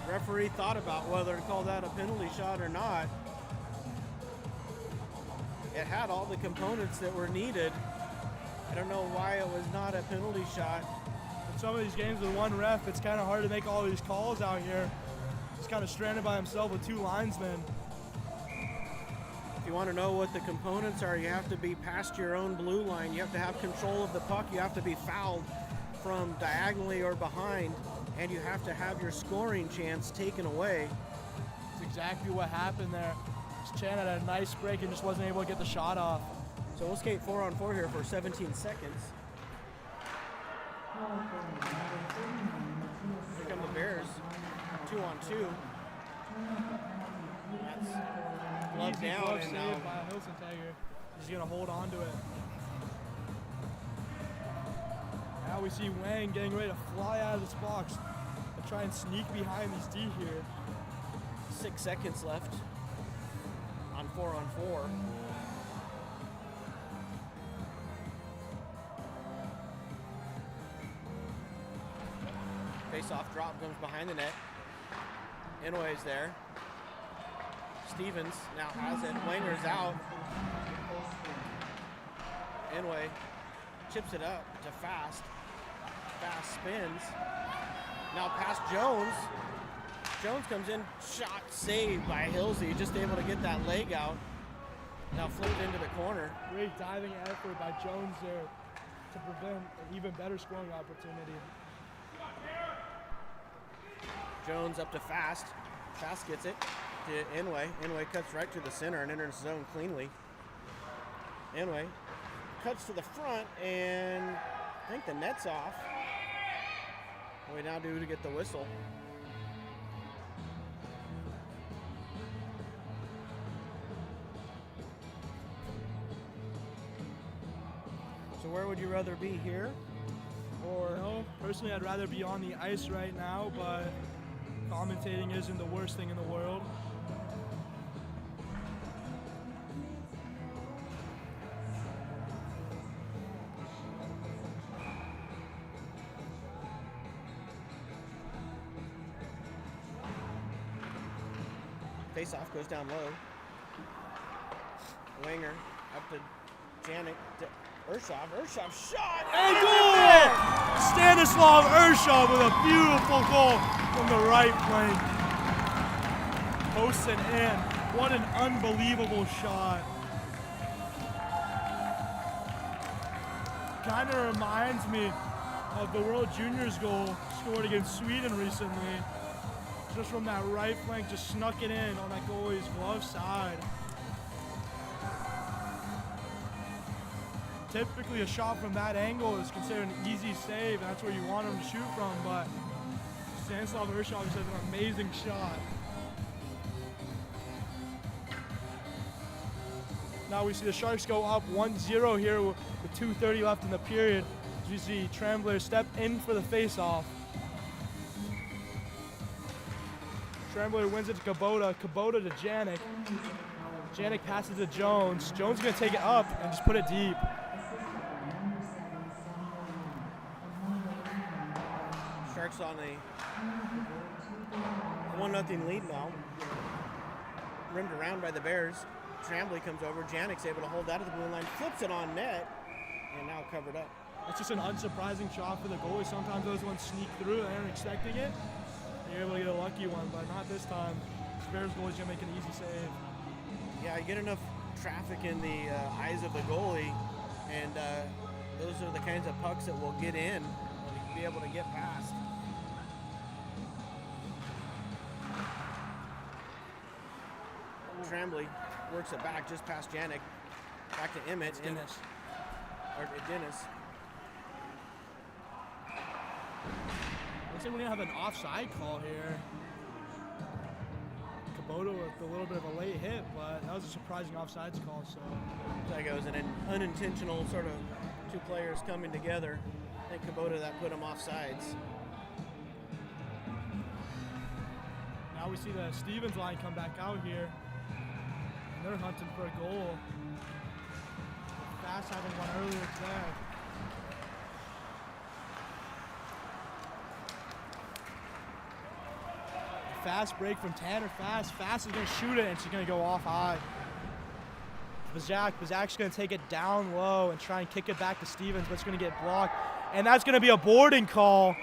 Referee thought about whether to call that a penalty shot or not. It had all the components that were needed. I don't know why it was not a penalty shot. In some of these games with one ref, it's kind of hard to make all these calls out here. He's kind of stranded by himself with 2 linesmen. If you want to know what the components are, you have to be past your own blue line. You have to have control of the puck. You have to be fouled from diagonally or behind. And you have to have your scoring chance taken away. That's exactly what happened there. Chan had a nice break and just wasn't able to get the shot off. So we'll skate 4-on-4 here for 17 seconds. Here come the Bears, 2-on-2. That's glove down Glove and saved now by Hilson Tiger. He's gonna hold on to it. Now we see Wang getting ready to fly out of this box and try and sneak behind these D here. 6 seconds left on 4-on-4. Face-off drop comes behind the net. Inouye's there. Stevens now has it. Wanger's out. Inouye chips it up to Fast. Fast spins. Now past Jones. Jones comes in, shot saved by Hilsey, just able to get that leg out. Now flipped into the corner. Great diving effort by Jones there to prevent an even better scoring opportunity. Jones up to Fast. Fast gets it to Inouye. Inouye cuts right to the center and enters the zone cleanly. Inouye cuts to the front, and I think the net's off. What we now do to get the whistle. So where would you rather be, here? Or Personally, I'd rather be on the ice right now, but commentating isn't the worst thing in the world. Face-off goes down low. Winger up to Janik. Urshov shot! And goal! Stanislav Urshov with a beautiful goal from the right flank. Posts and in. What an unbelievable shot. Kind of reminds me of the World Juniors goal scored against Sweden recently. Just from that right flank, just snuck it in on that goalie's glove side. Typically a shot from that angle is considered an easy save, and that's where you want him to shoot from, but Stanislav Urshov just has an amazing shot. Now we see the Sharks go up 1-0 here with 2:30 left in the period. As you see Trembler step in for the face-off. Trembler wins it to Kubota to Janik. Janik passes to Jones. Jones is going to take it up and just put it deep. Sharks on a 1-0 lead now. Rimmed around by the Bears. Tremblay comes over. Janik's able to hold that at the blue line. Flips it on net. And now covered up. It's just an unsurprising shot for the goalie. Sometimes those ones sneak through. They aren't expecting it. You're able to get a lucky one, but not this time. Bears goalie's going to make an easy save. Yeah, you get enough traffic in the eyes of the goalie, and those are the kinds of pucks that will get in and be able to get past. Tremblay works it back just past Janik. Back to Emmett. Dennis. Dennis. Looks like we're going to have an offside call here. Kubota with a little bit of a late hit, but that was a surprising offsides call. So Looks like it was an unintentional sort of two players coming together. I think Kubota that put them offsides. now we see the Stevens line come back out here. And they're hunting for a goal. Fast having one earlier today. Fast break from Tanner Fast. Fast is going to shoot it, and she's going to go off high. Bazak's going to take it down low and try and kick it back to Stevens, but it's going to get blocked. And that's going to be a boarding call.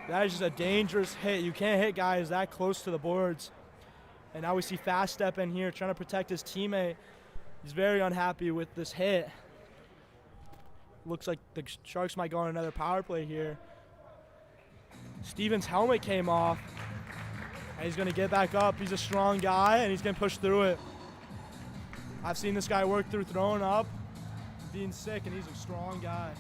That is just a dangerous hit. You can't hit guys that close to the boards. And now we see Fast step in here, trying to protect his teammate. He's very unhappy with this hit. Looks like the Sharks might go on another power play here. Stevens' helmet came off. And he's going to get back up. He's a strong guy, and he's going to push through it. I've seen this guy work through throwing up, being sick, and he's a strong guy.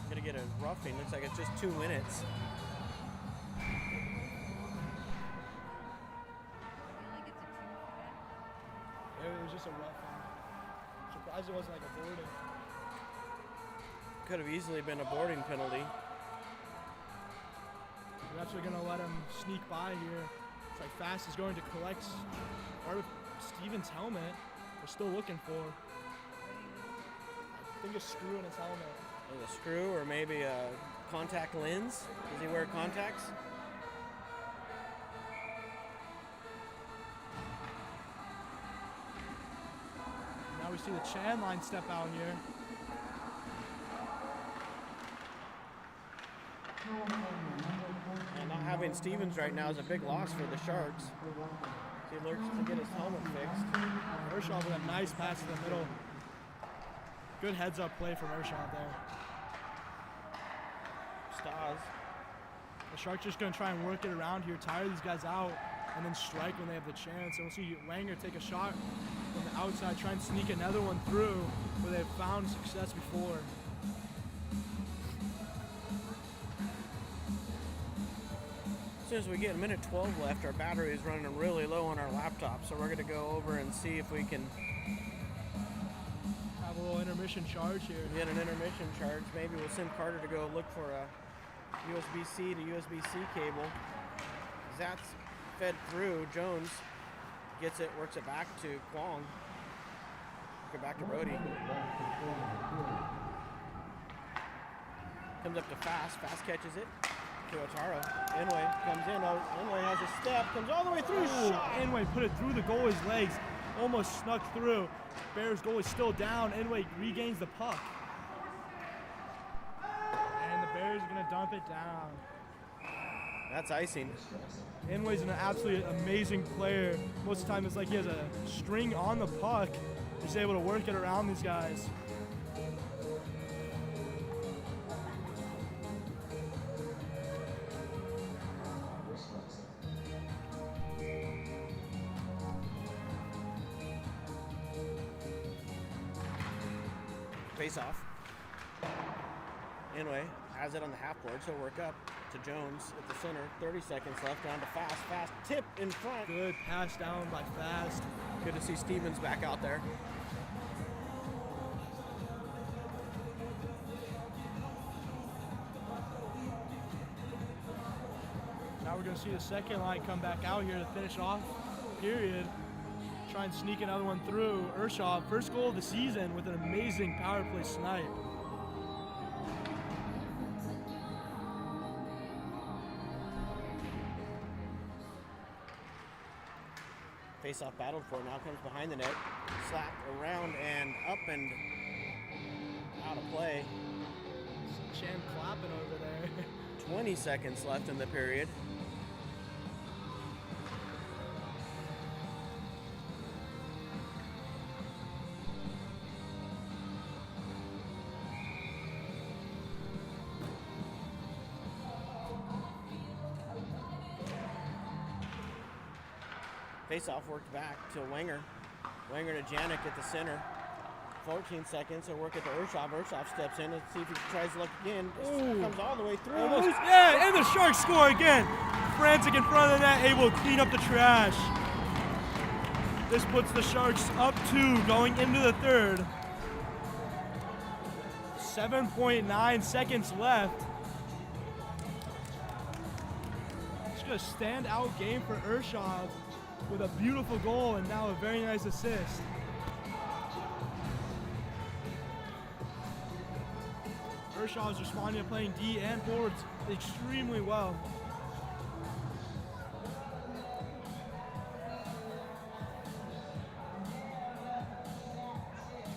Going to get a roughing. Looks like it's just 2 minutes. It was just a roughing. Surprised it wasn't like a boarding. Could have easily been a boarding penalty. They're actually going to let him sneak by here. It's like Fast is going to collect part of Stevens' helmet. We're still looking for, I think, a screw in his helmet. A screw or maybe a contact lens. Does he wear contacts? Now we see the Chan line step out here. And not having Stevens right now is a big loss for the Sharks. He looks to get his helmet fixed. Urshov with a nice pass in the middle. Good heads-up play from Urshov there. Stas. The Sharks just going to try and work it around here, tire these guys out, and then strike when they have the chance. And we'll see Wanger take a shot from the outside, try and sneak another one through where they've found success before. As soon as we get a minute 12 left, our battery is running really low on our laptop, so we're going to go over and see if we can little intermission charge here. We get an intermission charge. Maybe we'll send Carter to go look for a USB-C to USB-C cable. That's fed through. Jones gets it, works it back to Kwong. Work it back to Brody. Comes up to Fast. Fast catches it. To Otaro. Inway comes in. Oh, Inway has a step. Comes all the way through. Shot. Inway put it through the goalie's legs. Almost snuck through. Bears goalie still down. Inway regains the puck. And the Bears are going to dump it down. That's icing. Inway's an absolutely amazing player. Most of the time it's like he has a string on the puck. He's able to work it around these guys. Face off. Inway has it on the half board, so work up to Jones at the center. 30 seconds left, down to Fast. Fast tip in front. Good pass down by Fast. Good to see Stevens back out there. Now we're going to see the second line come back out here to finish off period. Try and sneak another one through. Urshov, first goal of the season with an amazing power play snipe. Face-off battled for, now comes behind the net. Slapped around and up and out of play. Chan clapping over there. 20 seconds left in the period. Face-off worked back to Wenger. Wenger to Janik at the center. 14 seconds, so work it to Urshov. Urshov steps in and see if he tries to look again. Comes all the way through. Almost, yeah, and the Sharks score again. Frantic in front of the net, able to clean up the trash. This puts the Sharks up 2 going into the third. 7.9 seconds left. It's just a standout game for Urshov with a beautiful goal and now a very nice assist. Urshov is responding to playing D and forwards extremely well.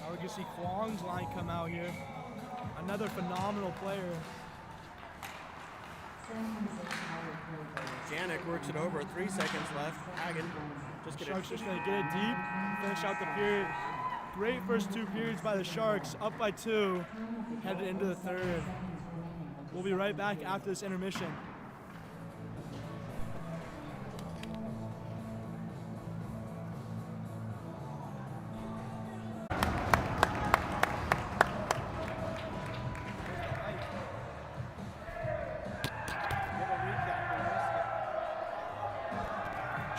Now we're going to see Kwong's line come out here. Another phenomenal player. Janik works it over. 3 seconds left. Hagen just get Sharks just going to get it deep, finish out the period. Great first 2 periods by the Sharks, up by 2, headed into the third. We'll be right back after this intermission.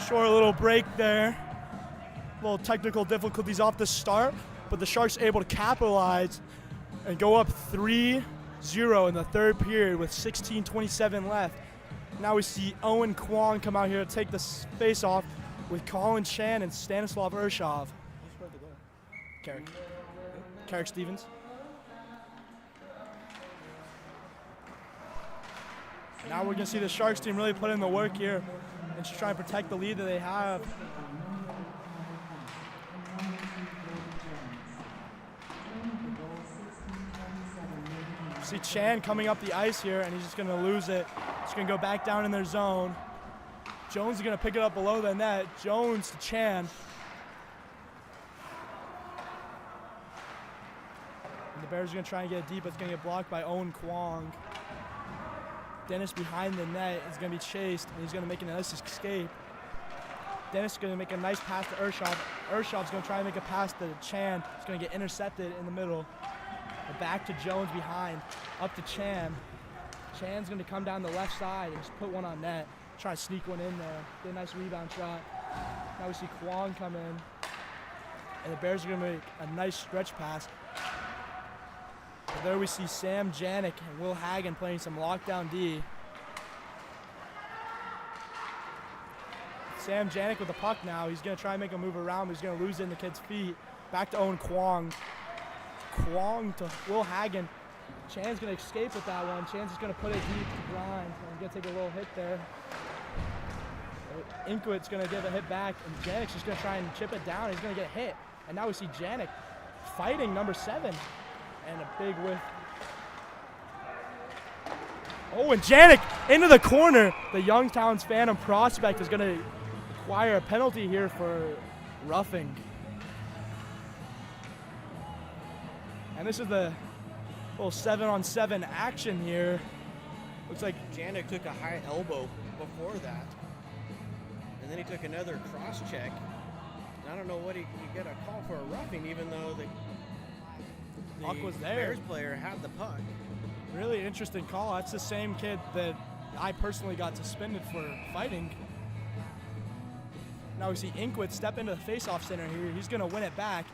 Short little break there. Little technical difficulties off the start, but the Sharks able to capitalize and go up 3-0 in the third period with 16:27 left. Now we see Owen Kwong come out here to take the face off with Colin Chan and Stanislav Urshov. Carrick Stevens. Now we're going to see the Sharks team really put in the work here and just try and protect the lead that they have. See Chan coming up the ice here, and he's just going to lose it. He's going to go back down in their zone. Jones is going to pick it up below the net. Jones to Chan. And the Bears are going to try and get it deep, but it's going to get blocked by Owen Kwong. Dennis behind the net is going to be chased, and he's going to make a nice escape. Dennis is going to make a nice pass to Urshov. Urshov's going to try and make a pass to Chan. It's going to get intercepted in the middle. Back to Jones behind, up to Chan. Chan's going to come down the left side and just put one on net. Try to sneak one in there. Get a nice rebound shot. Now we see Kwong come in. And the Bears are going to make a nice stretch pass. But there we see Sam Janik and Will Hagen playing some lockdown D. Sam Janik with the puck now. He's going to try and make a move around, but he's going to lose it in the kid's feet. Back to Owen Kwong. Kwong to Will Hagen. Chan's going to escape with that one. Chan's is going to put it deep to Grimes. I'm going to take a little hit there. Inkwit's going to give a hit back, and Janik's just going to try and chip it down. He's going to get hit. And now we see Janik fighting number 7. And a big whiff. Oh, and Janik into the corner. The Youngstown's Phantom prospect is going to acquire a penalty here for roughing. And this is the little 7-on-7 action here. Looks like Janik took a high elbow before that. And then he took another cross check. And I don't know what he got a call for a roughing, even though the puck was there. Bears player had the puck. Really interesting call. That's the same kid that I personally got suspended for fighting. Now we see Inkwit step into the face-off center here. He's going to win it back.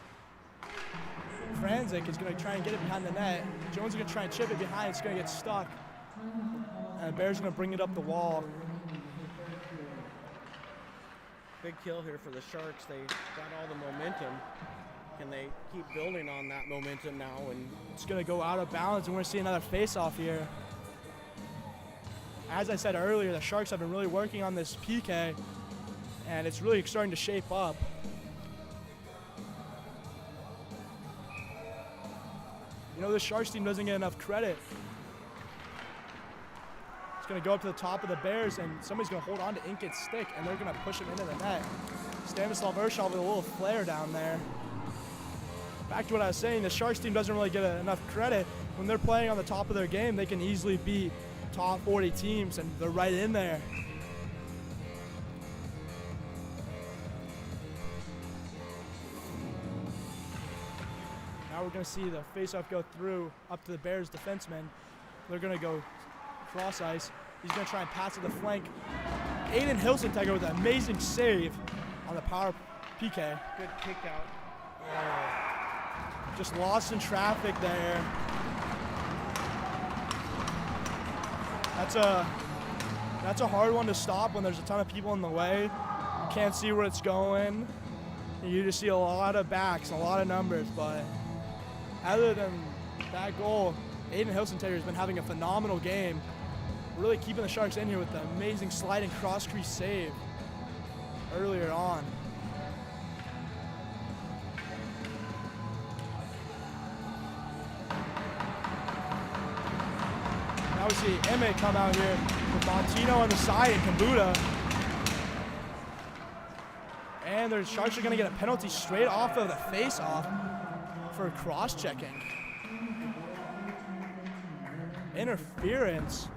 Franzik is going to try and get it behind the net. Jones is going to try and chip it behind. It's going to get stuck. And the Bears are going to bring it up the wall. Big kill here for the Sharks. They got all the momentum. Can they keep building on that momentum now? And it's going to go out of bounds, and we're going to see another face-off here. As I said earlier, the Sharks have been really working on this PK, and it's really starting to shape up. You know, the Sharks team doesn't get enough credit. It's going to go up to the top of the Bears, and somebody's going to hold on to Inkit's stick, and they're going to push him into the net. Stanislav Urshov with a little flare down there. Back to what I was saying, the Sharks team doesn't really get enough credit. When they're playing on the top of their game, they can easily beat top 40 teams, and they're right in there. Now we're going to see the faceoff go through up to the Bears defenseman. They're going to go cross ice. He's going to try and pass to the flank. Aiden Hilsentegger with an amazing save on the power PK. Good kick out. Just lost in traffic there. That's a hard one to stop when there's a ton of people in the way. You can't see where it's going. You just see a lot of backs, a lot of numbers, but other than that goal, Aiden Hilsentegger has been having a phenomenal game. Really keeping the Sharks in here with the amazing sliding cross-crease save earlier on. Now we see Emmett come out here with Montino on the side and Kambuda. And the Sharks are going to get a penalty straight off of the face-off for cross-checking. Interference.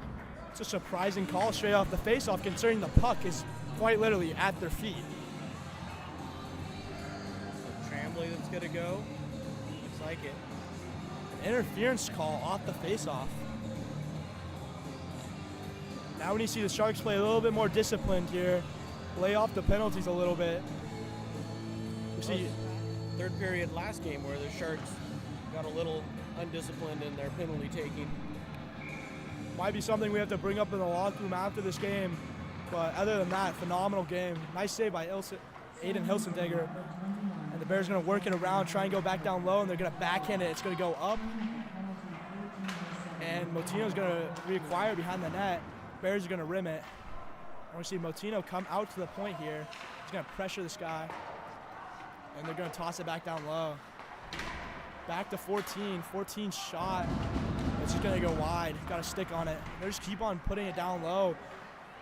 It's a surprising call straight off the face-off, considering the puck is quite literally at their feet. Tremblay that's going to go. Looks like it. An interference call off the face-off. Now when you see the Sharks play a little bit more disciplined here, lay off the penalties a little bit. We see third period last game where the Sharks got a little undisciplined in their penalty taking. Might be something we have to bring up in the locker room after this game. But other than that, phenomenal game. Nice save by Aiden Hilsentegger. And the Bears are going to work it around, try and go back down low, and they're going to backhand it. It's going to go up. And Motino's going to reacquire behind the net. Bears are going to rim it. And we see Motino come out to the point here. He's going to pressure this guy. And they're going to toss it back down low. Back to 14. 14 shot. It's just going to go wide. Got to stick on it. They just keep on putting it down low.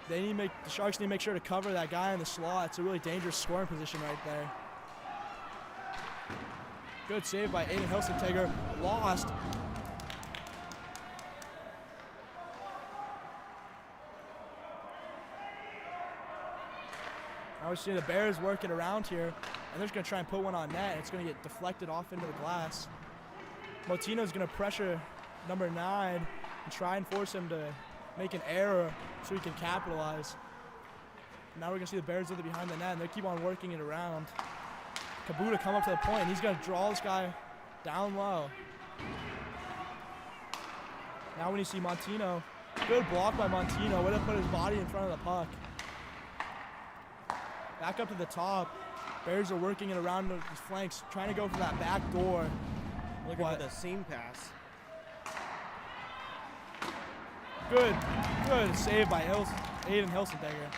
The Sharks need to make sure to cover that guy in the slot. It's a really dangerous scoring position right there. Good save by Aiden Hilsentegger. Lost. Now we see the Bears working around here, and they're just going to try and put one on net. It's going to get deflected off into the glass. Motino's going to pressure number 9 and try and force him to make an error so he can capitalize. Now we're going to see the Bears with it behind the net, and they keep on working it around. Kabu to come up to the point, and he's going to draw this guy down low. Now when you see Montino, good block by Montino, way to put his body in front of the puck. Back up to the top. Bears are working it around his flanks, trying to go for that back door. Looking for the seam pass. Good save by Aiden Hilsendegger.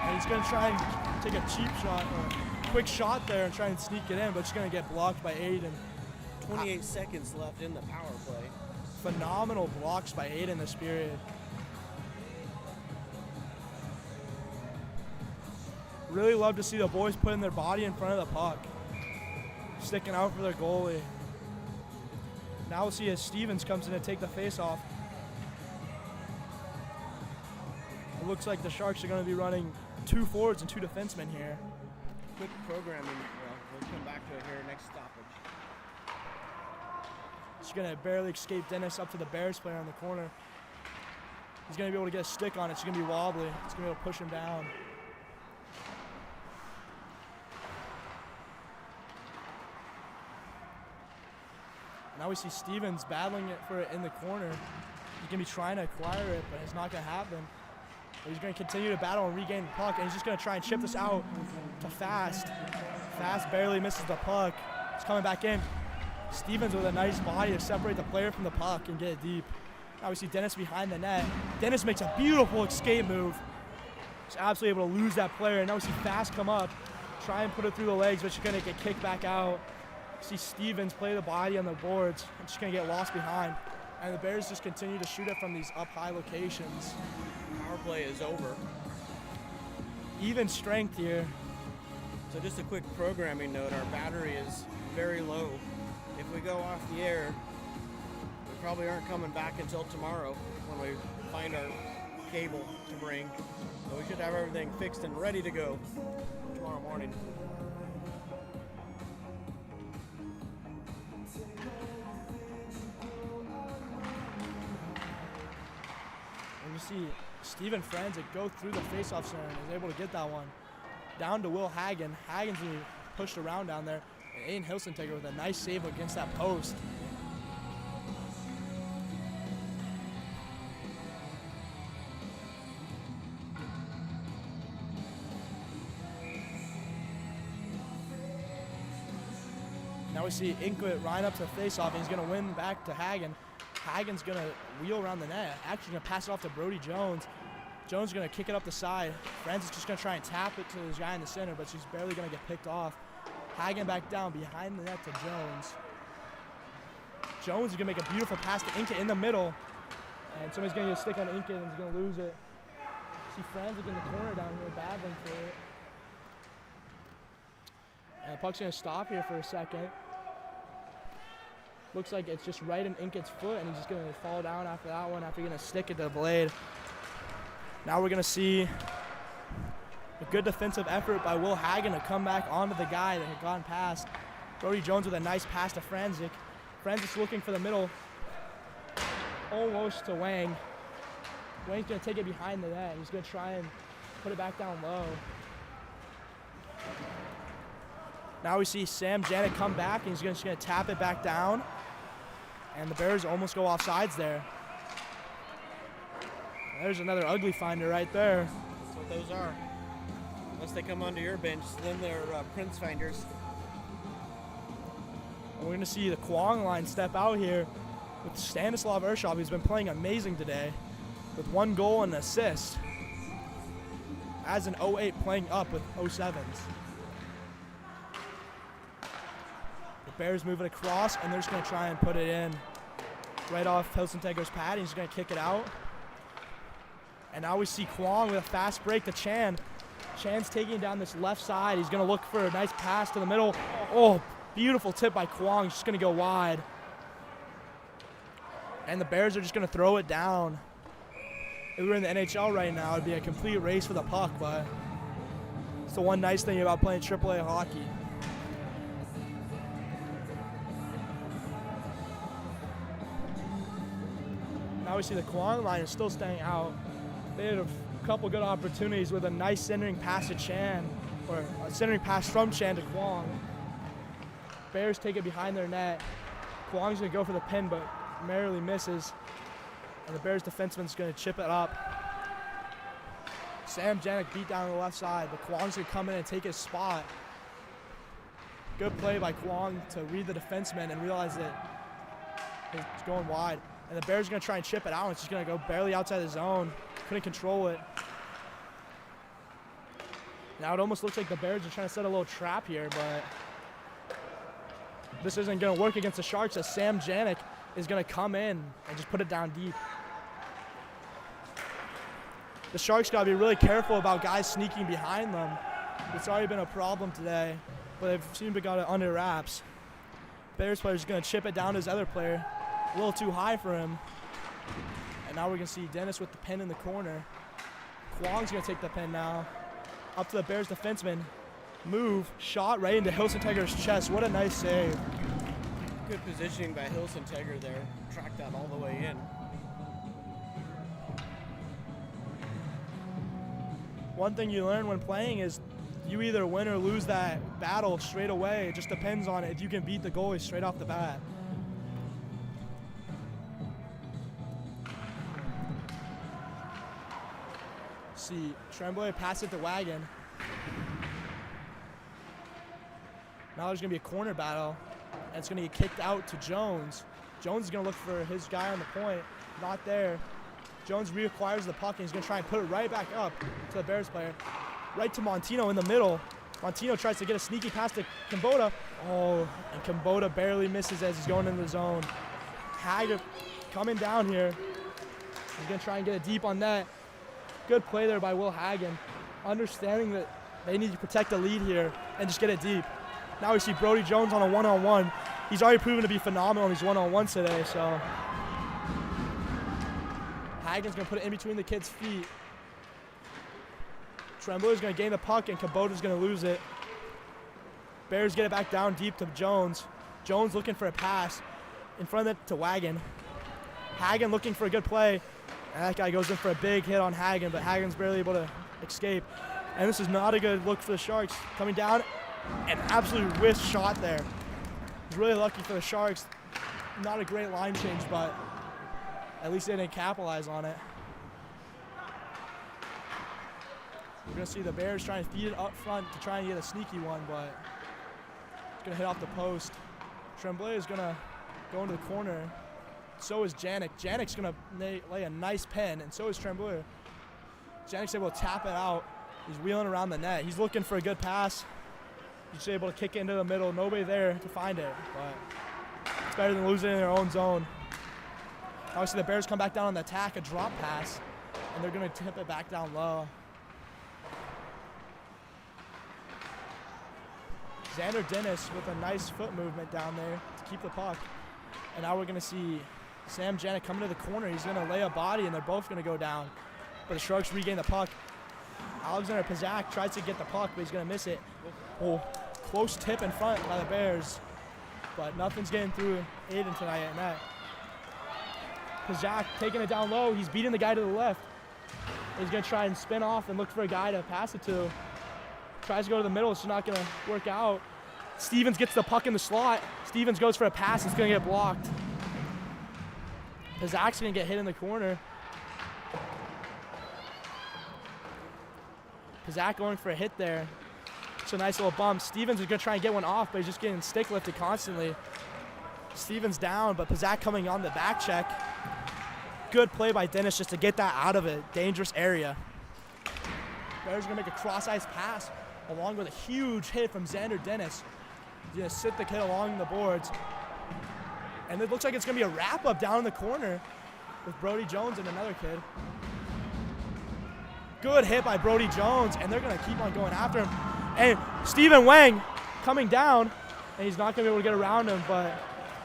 And he's going to try and take a cheap shot, or a quick shot there and try and sneak it in, but it's going to get blocked by Aiden. 28 seconds left in the power play. Phenomenal blocks by Aiden this period. Really love to see the boys putting their body in front of the puck, sticking out for their goalie. Now we'll see as Stevens comes in to take the face-off. It looks like the Sharks are going to be running 2 forwards and 2 defensemen here. Quick programming. Well, we'll come back to it here next stoppage. He's going to barely escape Dennis up to the Bears player on the corner. He's going to be able to get a stick on it. It's going to be wobbly. It's going to be able to push him down. Now we see Stevens battling it for it in the corner. He's going to be trying to acquire it, but it's not going to happen. But he's going to continue to battle and regain the puck, and he's just going to try and chip this out to Fast. Fast barely misses the puck. He's coming back in. Stevens with a nice body to separate the player from the puck and get it deep. Now we see Dennis behind the net. Dennis makes a beautiful escape move. He's absolutely able to lose that player. And now we see Fast come up, try and put it through the legs, but she's going to get kicked back out. See Stevens play the body on the boards, and she's going to get lost behind. And the Bears just continue to shoot it from these up-high locations. Power play is over. Even strength here. So just a quick programming note, our battery is very low. If we go off the air, we probably aren't coming back until tomorrow when we find our cable to bring. So we should have everything fixed and ready to go tomorrow morning. And you see Steven Franzik go through the faceoff center and is able to get that one. Down to Will Hagen. Hagen's being pushed around down there. And Aiden Hilsentagger with a nice save against that post. Now we see Inklet line up to the faceoff, and he's going to win back to Hagen. Hagen's going to wheel around the net. Actually going to pass it off to Brody Jones. Jones is going to kick it up the side. Francis just going to try and tap it to this guy in the center, but she's barely going to get picked off. Hagen back down behind the net to Jones. Jones is going to make a beautiful pass to Inklet in the middle. And somebody's going to get a stick on Inklet and he's going to lose it. See Francis in the corner down here battling for it. And the puck's going to stop here for a second. Looks like it's just right in Inket's foot, and he's just going to fall down after that one after getting a stick at the blade. Now we're going to see a good defensive effort by Will Hagen to come back onto the guy that had gone past. Brody Jones with a nice pass to Franzik. Franzik's looking for the middle. Almost to Wang. Wang's going to take it behind the net. He's going to try and put it back down low. Now we see Sam Janet come back, and he's just going to tap it back down. And the Bears almost go off sides there. There's another ugly finder right there. That's what those are. Unless they come onto your bench, then they're Prince finders. And we're going to see the Kwong line step out here with Stanislav Urshov, who's been playing amazing today with 1 goal and an assist. As an 08 playing up with 07s. Bears moving across, and they're just going to try and put it in right off Hilsentegger's pad. He's going to kick it out. And now we see Kwong with a fast break to Chan. Chan's taking down this left side. He's going to look for a nice pass to the middle. Oh, beautiful tip by Kwong. He's just going to go wide. And the Bears are just going to throw it down. If we were in the NHL right now, it'd be a complete race for the puck, but it's the one nice thing about playing AAA hockey. Now we see the Kwong line is still staying out. They had a couple good opportunities with a nice centering pass to Chan. or a centering pass from Chan to Kwong. Bears take it behind their net. Kwong's going to go for the pin, but narrowly misses. And the Bears defenseman's going to chip it up. Sam Janik beat down on the left side, but Kwong's going to come in and take his spot. Good play by Kwong to read the defenseman and realize that it's going wide. And the Bears are going to try and chip it out, and it's just going to go barely outside the zone. Couldn't control it. Now it almost looks like the Bears are trying to set a little trap here, but this isn't going to work against the Sharks, as Sam Janik is going to come in and just put it down deep. The Sharks got to be really careful about guys sneaking behind them. It's already been a problem today, but they've seemed to got it under wraps. Bears player is going to chip it down to his other player. A little too high for him. And now we're going to see Dennis with the pin in the corner. Kwong's going to take the pin now. Up to the Bears defenseman. Move, shot right into Hilson Teger's chest. What a nice save. Good positioning by Hilson Teger there. Tracked that all the way in. One thing you learn when playing is you either win or lose that battle straight away. It just depends on if you can beat the goalie straight off the bat. See, Tremblay pass it to Wagon. Now there's going to be a corner battle, and it's going to get kicked out to Jones. Jones is going to look for his guy on the point. Not there. Jones reacquires the puck, and he's going to try and put it right back up to the Bears player. Right to Montino in the middle. Montino tries to get a sneaky pass to Kimboda. Oh, and Kimboda barely misses as he's going into the zone. Hager coming down here. He's going to try and get it deep on net. Good play there by Will Hagen, understanding that they need to protect the lead here and just get it deep. Now we see Brody Jones on a one-on-one. He's already proven to be phenomenal in these one-on-ones today, so Hagen's going to put it in between the kid's feet. Tremblay's going to gain the puck, and Kimboda's going to lose it. Bears get it back down deep to Jones. Jones looking for a pass in front of it to Wagon. Hagen looking for a good play. And that guy goes in for a big hit on Hagen, but Hagen's barely able to escape. And this is not a good look for the Sharks. Coming down, an absolute whiff shot there. Really lucky for the Sharks. Not a great line change, but at least they didn't capitalize on it. We're going to see the Bears trying to feed it up front to try and get a sneaky one, but it's going to hit off the post. Tremblay is going to go into the corner. So is Janik. Janik's going to lay a nice pin, and so is Tremblay. Janik's able to tap it out. He's wheeling around the net. He's looking for a good pass. He's just able to kick it into the middle. Nobody there to find it, but it's better than losing it in their own zone. Obviously, the Bears come back down on the attack, a drop pass, and they're going to tip it back down low. Xander Dennis with a nice foot movement down there to keep the puck. And now we're going to see Sam Janik coming to the corner. He's going to lay a body, and they're both going to go down. But the Sharks regain the puck. Alexander Pazak tries to get the puck, but he's going to miss it. Oh, close tip in front by the Bears. But nothing's getting through Aiden tonight at net. Pazak taking it down low. He's beating the guy to the left. He's going to try and spin off and look for a guy to pass it to. Tries to go to the middle. It's just not going to work out. Stevens gets the puck in the slot. Stevens goes for a pass. It's going to get blocked. Pazak's going to get hit in the corner. Pazak going for a hit there. It's a nice little bump. Stevens is going to try and get one off, but he's just getting stick lifted constantly. Stevens down, but Pazak coming on the back check. Good play by Dennis just to get that out of a dangerous area. Bears going to make a cross-ice pass along with a huge hit from Xander Dennis. He's going to sit the kid along the boards. And it looks like it's going to be a wrap-up down in the corner with Brody Jones and another kid. Good hit by Brody Jones, and they're going to keep on going after him. And Stephen Wang coming down, and he's not going to be able to get around him, but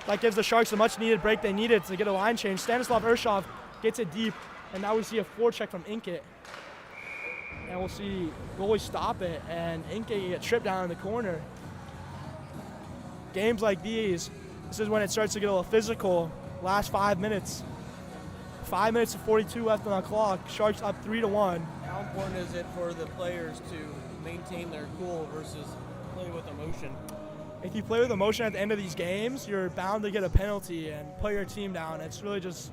that gives the Sharks the much-needed break they needed to get a line change. Stanislav Urshov gets it deep, and now we see a forecheck from Inkit. And we'll see goalie stop it, and Inkit get tripped down in the corner. Games like these, this is when it starts to get a little physical. Last 5 minutes. 5 minutes and 42 left on the clock. Sharks up 3-1. How important is it for the players to maintain their cool versus play with emotion? If you play with emotion at the end of these games, you're bound to get a penalty and put your team down. It's really just...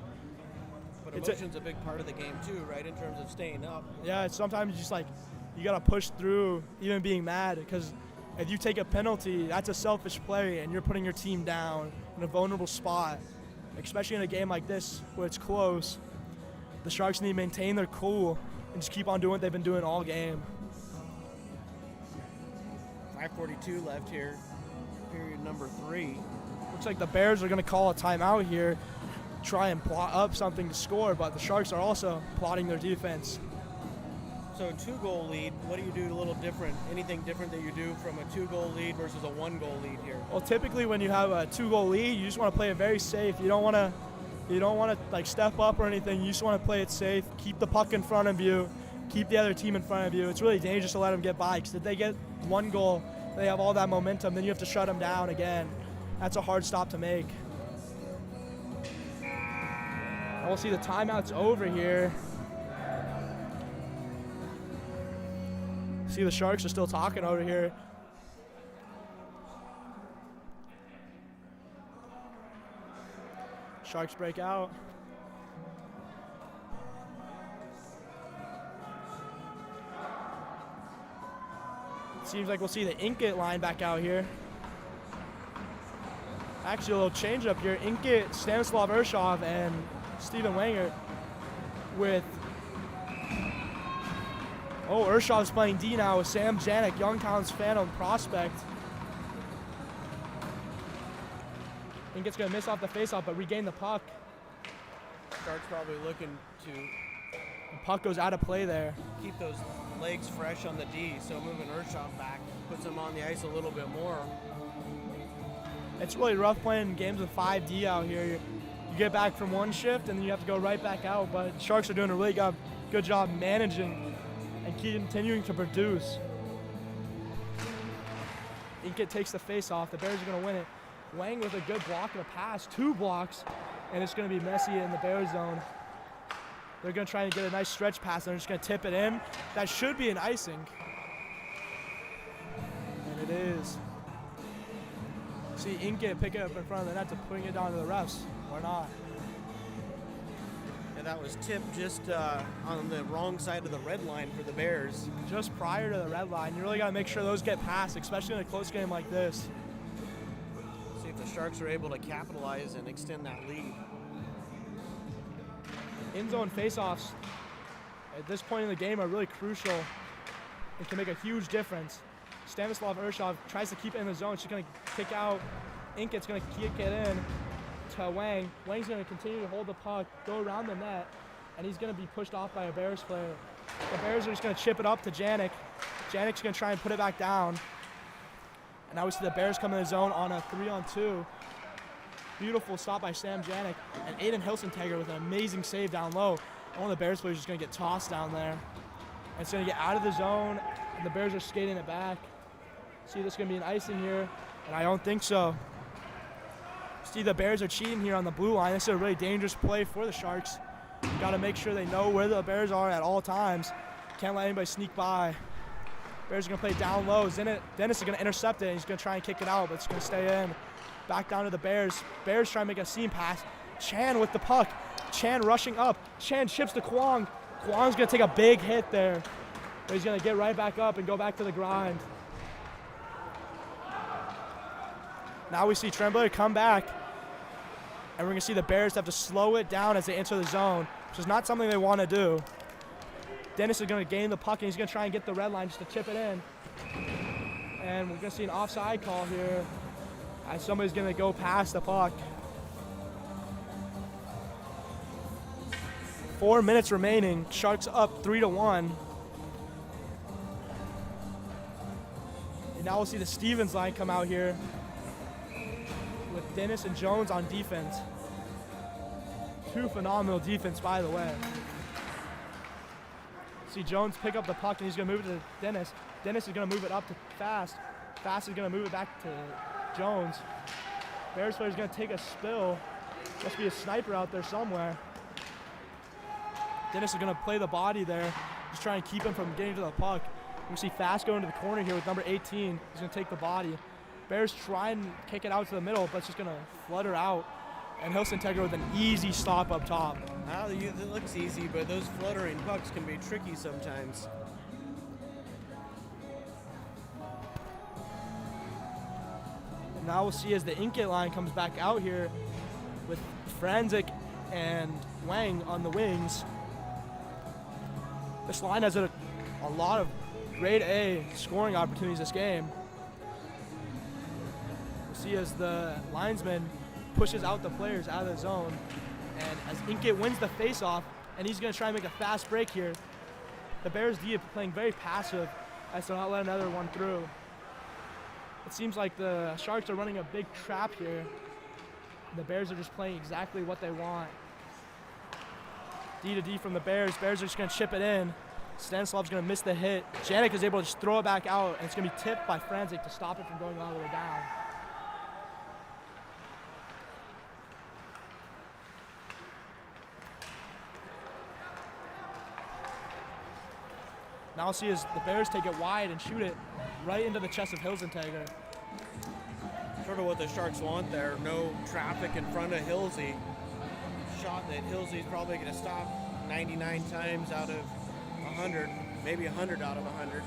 But emotion's a big part of the game too, right, in terms of staying up. Yeah, it's sometimes just like you got to push through even being mad, because if you take a penalty, that's a selfish play and you're putting your team down in a vulnerable spot, especially in a game like this where it's close. The Sharks need to maintain their cool and just keep on doing what they've been doing all game. 5:42 left here, period number 3. Looks like the Bears are going to call a timeout here, try and plot up something to score, but the Sharks are also plotting their defense. So a 2-goal lead, what do you do a little different? Anything different that you do from a 2-goal lead versus a 1-goal lead here? Well, typically when you have a 2-goal lead, you just want to play it very safe. You don't want to like step up or anything. You just want to play it safe, keep the puck in front of you, keep the other team in front of you. It's really dangerous to let them get by, because if they get 1 goal, they have all that momentum, then you have to shut them down again. That's a hard stop to make. We'll see the timeout's over here. See the Sharks are still talking over here. Sharks break out. Seems like we'll see the Inkit line back out here. Actually, a little change up here. Inkit, Stanislav Urshov, and Steven Wanger with... Oh, Urshov's playing D now with Sam Janik, Youngtown's Phantom prospect. Inkit's going to miss off the faceoff, but regain the puck. Sharks probably looking to... The puck goes out of play there. Keep those legs fresh on the D, so moving Urshov back puts him on the ice a little bit more. It's really rough playing games with 5D out here. You get back from one shift and then you have to go right back out, but Sharks are doing a really good job managing and continuing to produce. Inkit takes the face off. The Bears are going to win it. Wang with a good block and a pass, 2 blocks, and it's going to be messy in the Bears zone. They're going to try and get a nice stretch pass, and they're just going to tip it in. That should be an icing. And it is. See Inkit pick it up in front of the net to putting it down to the refs, or not. And that was tipped just on the wrong side of the red line for the Bears. Just prior to the red line. You really got to make sure those get passed, especially in a close game like this. See if the Sharks are able to capitalize and extend that lead. In-zone faceoffs at this point in the game are really crucial and can make a huge difference. Stanislav Urshov tries to keep it in the zone. She's going to kick out. Inkit's going to kick it in to Wang. Wang's going to continue to hold the puck, go around the net, and he's going to be pushed off by a Bears player. The Bears are just going to chip it up to Janik. Janik's going to try and put it back down. And now we see the Bears come in the zone on a 3-on-2. Beautiful stop by Sam Janik. And Aiden Hilsentegger with an amazing save down low. And one of the Bears players is going to get tossed down there. And it's going to get out of the zone, and the Bears are skating it back. See, this is going to be an icing here, and I don't think so. See, the Bears are cheating here on the blue line. This is a really dangerous play for the Sharks. Got to make sure they know where the Bears are at all times. Can't let anybody sneak by. Bears are going to play down low. Dennis is going to intercept it, and he's going to try and kick it out, but it's going to stay in. Back down to the Bears. Bears trying to make a seam pass. Chan with the puck. Chan rushing up. Chan chips to Kwong. Kwong's going to take a big hit there, but he's going to get right back up and go back to the grind. Now we see Tremblay come back, and we're going to see the Bears have to slow it down as they enter the zone, which is not something they want to do. Dennis is going to gain the puck, and he's going to try and get the red line just to chip it in. And we're going to see an offside call here as somebody's going to go past the puck. 4 minutes remaining. Sharks up 3-1. And now we'll see the Stevens line come out here with Dennis and Jones on defense. 2 phenomenal defense, by the way. See Jones pick up the puck, and he's going to move it to Dennis. Dennis is going to move it up to Fast. Fast is going to move it back to Jones. Bears player is going to take a spill. Must be a sniper out there somewhere. Dennis is going to play the body there, just trying to keep him from getting to the puck. We see Fast go into the corner here with number 18. He's going to take the body. Bears try and kick it out to the middle, but it's just going to flutter out. And Hilson Tegra with an easy stop up top. It looks easy, but those fluttering pucks can be tricky sometimes. And now we'll see as the Inkit line comes back out here with Franzik and Wang on the wings. This line has a lot of grade A scoring opportunities this game. We'll see as the linesman pushes out the players out of the zone. And as Inkit wins the faceoff, and he's going to try and make a fast break here. The Bears D are playing very passive as to not let another one through. It seems like the Sharks are running a big trap here. The Bears are just playing exactly what they want. D to D from the Bears. Bears are just going to chip it in. Stanislav's going to miss the hit. Janik is able to just throw it back out, and it's going to be tipped by Franzik to stop it from going all the way down. Now we'll see as the Bears take it wide and shoot it right into the chest of Hilsentegger. Sort of what the Sharks want there. No traffic in front of Hilsey. Shot that Hilsey's probably going to stop 99 times out of 100, maybe 100 out of 100.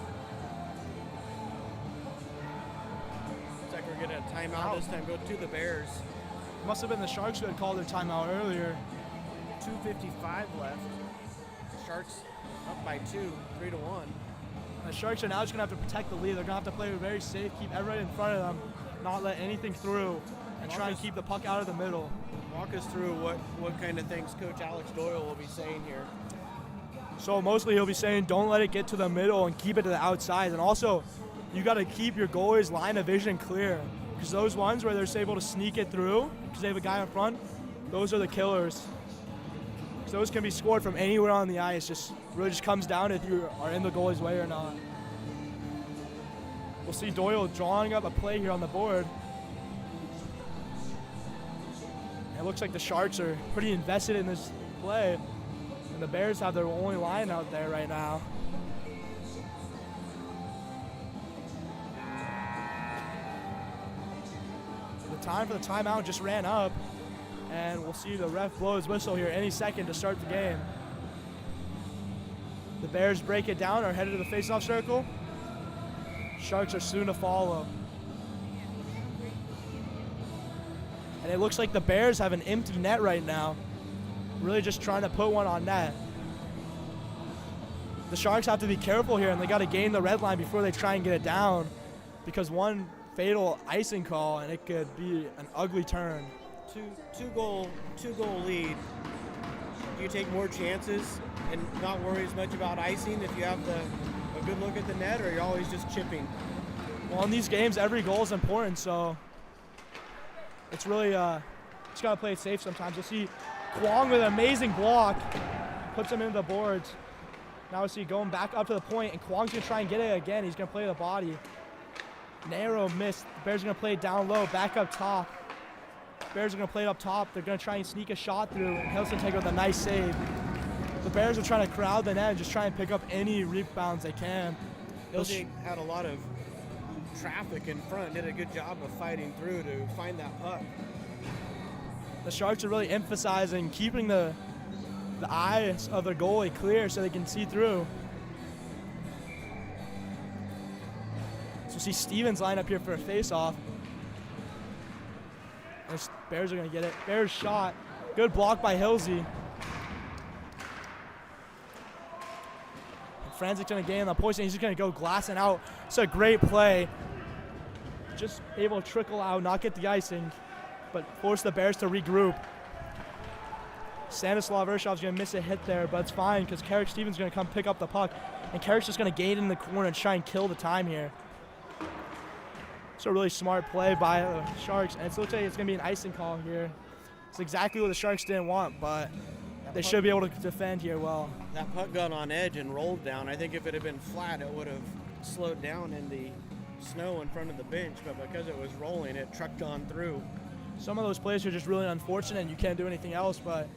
Looks like we're getting a timeout this time. Go to the Bears. Must have been the Sharks who had called their timeout earlier. 2:55 left. Sharks up by 2, 3-1. The Sharks are now just going to have to protect the lead. They're going to have to play very safe, keep everybody in front of them, not let anything through, and try and keep the puck out of the middle. Walk us through what kind of things Coach Alex Doyle will be saying here. So mostly he'll be saying don't let it get to the middle and keep it to the outside. And also, you got to keep your goalie's line of vision clear, because those ones where they're able to sneak it through because they have a guy in front, those are the killers. So those can be scored from anywhere on the ice. Just really just comes down if you are in the goalie's way or not. We'll see Doyle drawing up a play here on the board. It looks like the Sharks are pretty invested in this play, and the Bears have their only line out there right now. The time for the timeout just ran up, and we'll see the ref blow his whistle here any second to start the game. The Bears break it down, are headed to the faceoff circle. Sharks are soon to follow. And it looks like the Bears have an empty net right now. Really just trying to put one on net. The Sharks have to be careful here, and they got to gain the red line before they try and get it down, because one fatal icing call and it could be an ugly turn. Two goal lead. Do you take more chances and not worry as much about icing if you have a good look at the net, or you're always just chipping? Well, in these games, every goal is important, so it's really just got to play it safe sometimes. You'll see Kwong with an amazing block, puts him into the boards. Now we see going back up to the point, and Kwong's going to try and get it again. He's going to play the body. Narrow miss. The Bears are going to play it down low, back up top. Bears are going to play it up top. They're going to try and sneak a shot through, and Hilson take with a nice save. The Bears are trying to crowd the net and just try and pick up any rebounds they can. Hilson had a lot of traffic in front, did a good job of fighting through to find that puck. The Sharks are really emphasizing keeping the eyes of their goalie clear so they can see through. So see Stevens line up here for a face-off. The Bears are going to get it. Bears shot. Good block by Hilsey. Franzik's going to gain the poison. He's just going to go glassing out. It's a great play. Just able to trickle out, not get the icing, but force the Bears to regroup. Stanislav Urshov's going to miss a hit there, but it's fine because Carrick Stevens is going to come pick up the puck, and Carrick's just going to gain in the corner and try and kill the time here. It's a really smart play by the Sharks, and it looks like it's going to be an icing call here. It's exactly what the Sharks didn't want, but they should be able to defend here well. That puck got on edge and rolled down. I think if it had been flat, it would have slowed down in the snow in front of the bench, but because it was rolling, it trucked on through. Some of those plays are just really unfortunate, and you can't do anything else, but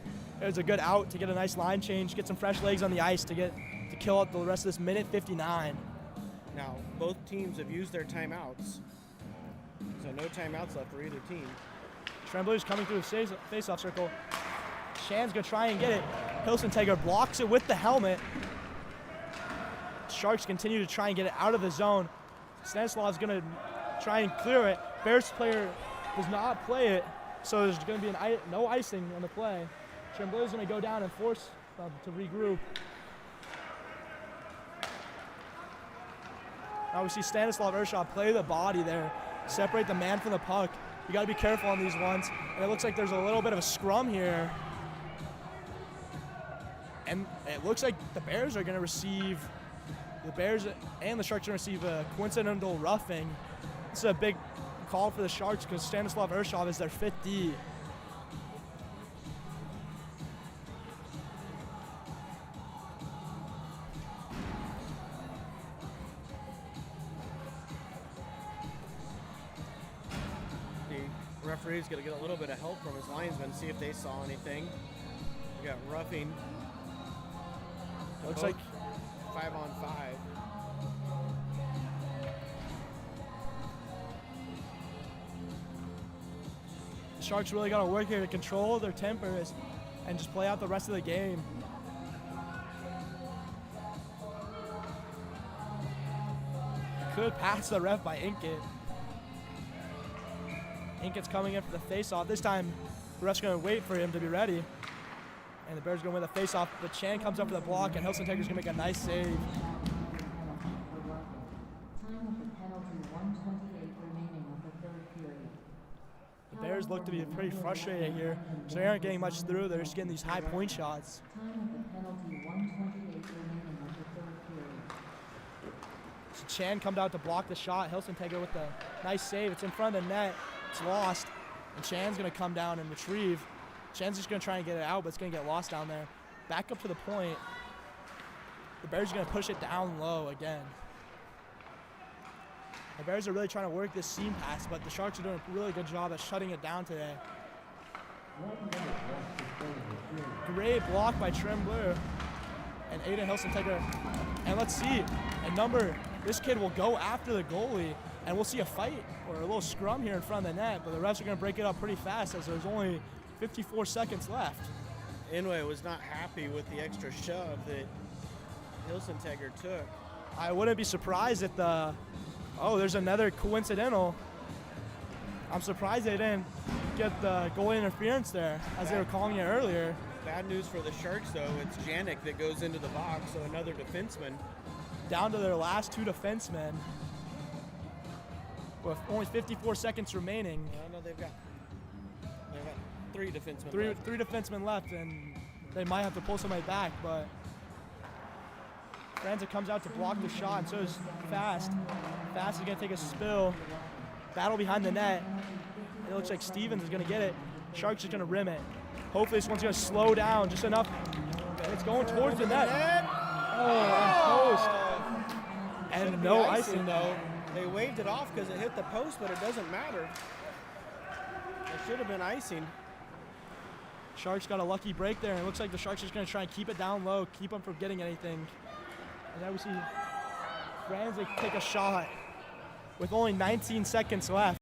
it was a good out to get a nice line change, get some fresh legs on the ice to kill out the rest of this minute 59. Now, both teams have used their timeouts, so no timeouts left for either team. Tremblay's coming through the face-off circle. Shan's gonna try and get it. Hilsenteger blocks it with the helmet. Sharks continue to try and get it out of the zone. Stanislav's gonna try and clear it. Bears player does not play it, so there's gonna be no icing on the play. Tremblay's gonna go down and force them to regroup. Now we see Stanislav Ershaw play the body there, separate the man from the puck. You got to be careful on these ones. And it looks like there's a little bit of a scrum here. And it looks like the Bears are going to receive, the Bears and the Sharks are going to receive a coincidental roughing. This is a big call for the Sharks because Stanislav Ershaw is their 5th D. Referee's going to get a little bit of help from his linesmen, see if they saw anything. We got roughing. Looks like 5-on-5. The Sharks really got to work here to control their tempers and just play out the rest of the game. Could pass the ref by Inkit. Inkit's coming in for the face-off. This time, the ref's going to wait for him to be ready. And the Bears are going to win the face-off. But Chan comes up for the block, and Hilsenteger's going to make a nice save. Time of the penalty, 1:28 remaining of the 3rd period. The Bears look to be pretty frustrated here, so they aren't getting much through. They're just getting these high point shots. Time of the penalty, 1:28 remaining of the 3rd period. So Chan comes out to block the shot. Hilsenteger with the nice save. It's in front of the net. It's lost. And Chan's going to come down and retrieve. Chan's just going to try and get it out, but it's going to get lost down there. Back up to the point. The Bears are going to push it down low again. The Bears are really trying to work this seam pass, but the Sharks are doing a really good job at shutting it down today. Great block by Tremblay and Aiden Hilsenteger. And let's see, this kid will go after the goalie, and we'll see a fight or a little scrum here in front of the net, but the refs are going to break it up pretty fast as there's only 54 seconds left. Inouye was not happy with the extra shove that Hilsenteger took. I wouldn't be surprised if there's another coincidental. I'm surprised they didn't get the goalie interference there, as they were calling it earlier. Bad news for the Sharks, though. It's Janik that goes into the box, so another defenseman. Down to their last 2 defensemen with only 54 seconds remaining. No, they've got 3 defensemen left. Three defensemen left, and they might have to pull somebody back, but Franza comes out to block the shot, and so is Fast. Fast is going to take a spill. Battle behind the net. It looks like Stevens is going to get it. Sharks are going to rim it. Hopefully this one's going to slow down just enough. It's going towards the net. Oh, and post. And no icing, though. They waved it off because it hit the post, but it doesn't matter. It should have been icing. Sharks got a lucky break there, and it looks like the Sharks are just going to try and keep it down low, keep them from getting anything. And now we see Franza take a shot with only 19 seconds left.